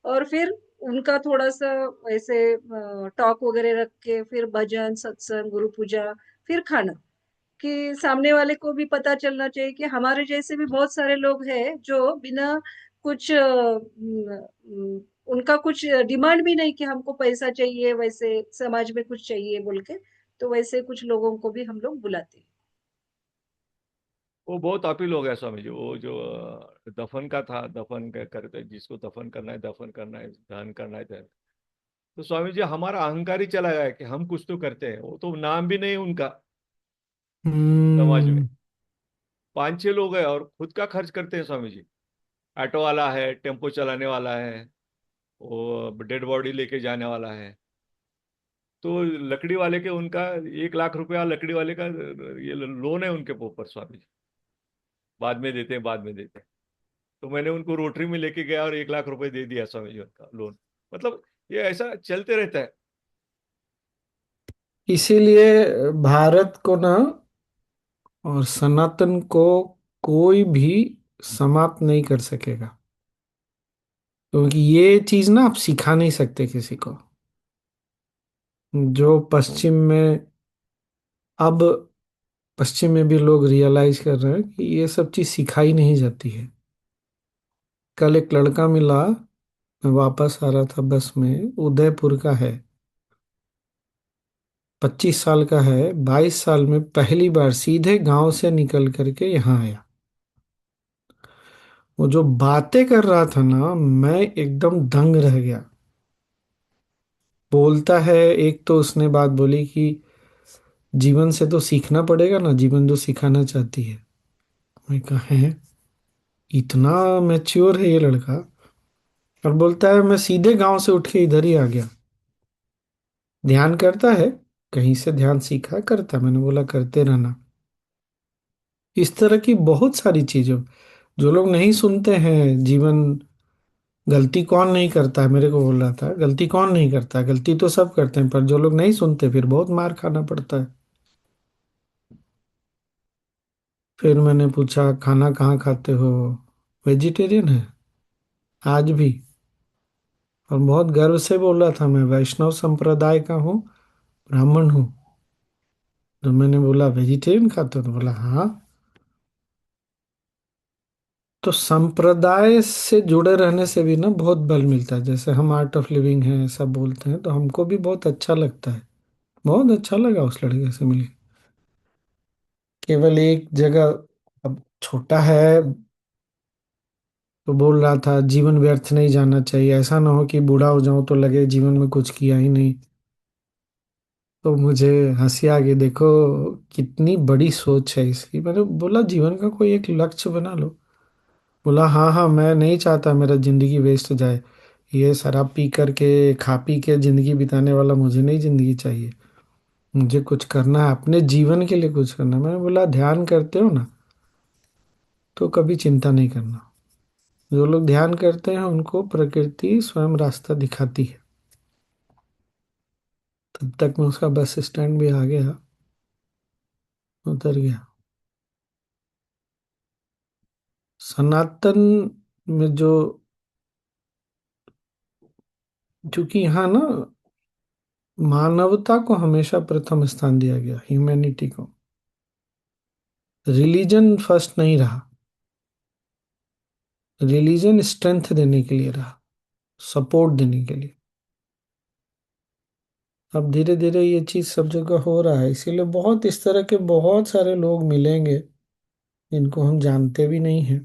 और फिर उनका थोड़ा सा ऐसे टॉक वगैरह रख के, फिर भजन सत्संग गुरु पूजा, फिर खाना, कि सामने वाले को भी पता चलना चाहिए कि हमारे जैसे भी बहुत सारे लोग हैं जो बिना कुछ उनका कुछ डिमांड भी नहीं कि हमको पैसा चाहिए, वैसे समाज में कुछ चाहिए बोल के। तो वैसे कुछ लोगों को भी हम लोग बुलाते हैं। वो बहुत अपील हो गया स्वामी जी, वो जो दफन का था, करते जिसको दफन करना है, दफन करना है, दहन करना है, दहन। तो स्वामी जी हमारा अहंकार ही चला गया कि हम कुछ तो करते हैं, वो तो नाम भी नहीं उनका समाज में। हम्म। 5-6 लोग हैं और खुद का खर्च करते हैं स्वामी जी। ऑटो वाला है, टेम्पो चलाने वाला है, वो डेड बॉडी लेके जाने वाला है। तो लकड़ी वाले के उनका 1 लाख रुपया लकड़ी वाले का ये लोन है उनके ऊपर स्वामी जी। बाद में देते हैं, बाद में देते हैं। तो मैंने उनको रोटरी में लेके गया और 1 लाख रुपए दे दिया स्वामी जी उनका लोन। मतलब ये ऐसा चलते रहता है। इसीलिए भारत को ना, और सनातन को कोई भी समाप्त नहीं कर सकेगा, क्योंकि ये चीज ना आप सिखा नहीं सकते किसी को। जो पश्चिम में, अब पश्चिम में भी लोग रियलाइज कर रहे हैं कि ये सब चीज सिखाई नहीं जाती है। कल एक लड़का मिला, मैं वापस आ रहा था बस में, उदयपुर का है, 25 साल का है, 22 साल में पहली बार सीधे गांव से निकल करके यहाँ आया। वो जो बातें कर रहा था ना, मैं एकदम दंग रह गया। बोलता है, एक तो उसने बात बोली कि जीवन से तो सीखना पड़ेगा ना, जीवन जो सिखाना चाहती है। मैं कहा है, इतना मैच्योर है ये लड़का। और बोलता है, मैं सीधे गांव से उठ के इधर ही आ गया। ध्यान करता है, कहीं से ध्यान सीखा करता। मैंने बोला करते रहना। इस तरह की बहुत सारी चीजें जो लोग नहीं सुनते हैं। जीवन, गलती कौन नहीं करता है, मेरे को बोल रहा था, गलती कौन नहीं करता है, गलती तो सब करते हैं, पर जो लोग नहीं सुनते फिर बहुत मार खाना पड़ता है। फिर मैंने पूछा, खाना कहाँ खाते हो? वेजिटेरियन है आज भी? और बहुत गर्व से बोल रहा था मैं वैष्णव संप्रदाय का हूँ, ब्राह्मण हूँ। तो मैंने बोला वेजिटेरियन खाते हो, तो बोला हाँ। तो संप्रदाय से जुड़े रहने से भी ना बहुत बल मिलता है। जैसे हम आर्ट ऑफ लिविंग है सब बोलते हैं, तो हमको भी बहुत अच्छा लगता है। बहुत अच्छा लगा उस लड़के से मिलके। केवल एक जगह, अब छोटा है तो बोल रहा था जीवन व्यर्थ नहीं जाना चाहिए, ऐसा ना हो कि बूढ़ा हो जाऊं तो लगे जीवन में कुछ किया ही नहीं। तो मुझे हंसी आ गई, देखो कितनी बड़ी सोच है इसकी। मैंने बोला जीवन का कोई एक लक्ष्य बना लो। बोला हाँ हाँ, मैं नहीं चाहता मेरा जिंदगी वेस्ट जाए। ये शराब पी करके खा पी के जिंदगी बिताने वाला मुझे नहीं जिंदगी चाहिए। मुझे कुछ करना है, अपने जीवन के लिए कुछ करना है। मैंने बोला ध्यान करते हो ना, तो कभी चिंता नहीं करना। जो लोग ध्यान करते हैं उनको प्रकृति स्वयं रास्ता दिखाती है। तब तक मैं उसका बस स्टैंड भी आ गया, उतर गया। सनातन में जो, क्योंकि यहाँ ना मानवता को हमेशा प्रथम स्थान दिया गया, ह्यूमैनिटी को। रिलीजन फर्स्ट नहीं रहा। रिलीजन स्ट्रेंथ देने के लिए रहा, सपोर्ट देने के लिए। अब धीरे धीरे ये चीज सब जगह हो रहा है, इसीलिए बहुत इस तरह के बहुत सारे लोग मिलेंगे जिनको हम जानते भी नहीं हैं।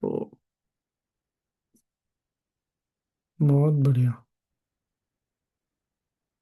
तो बहुत बढ़िया।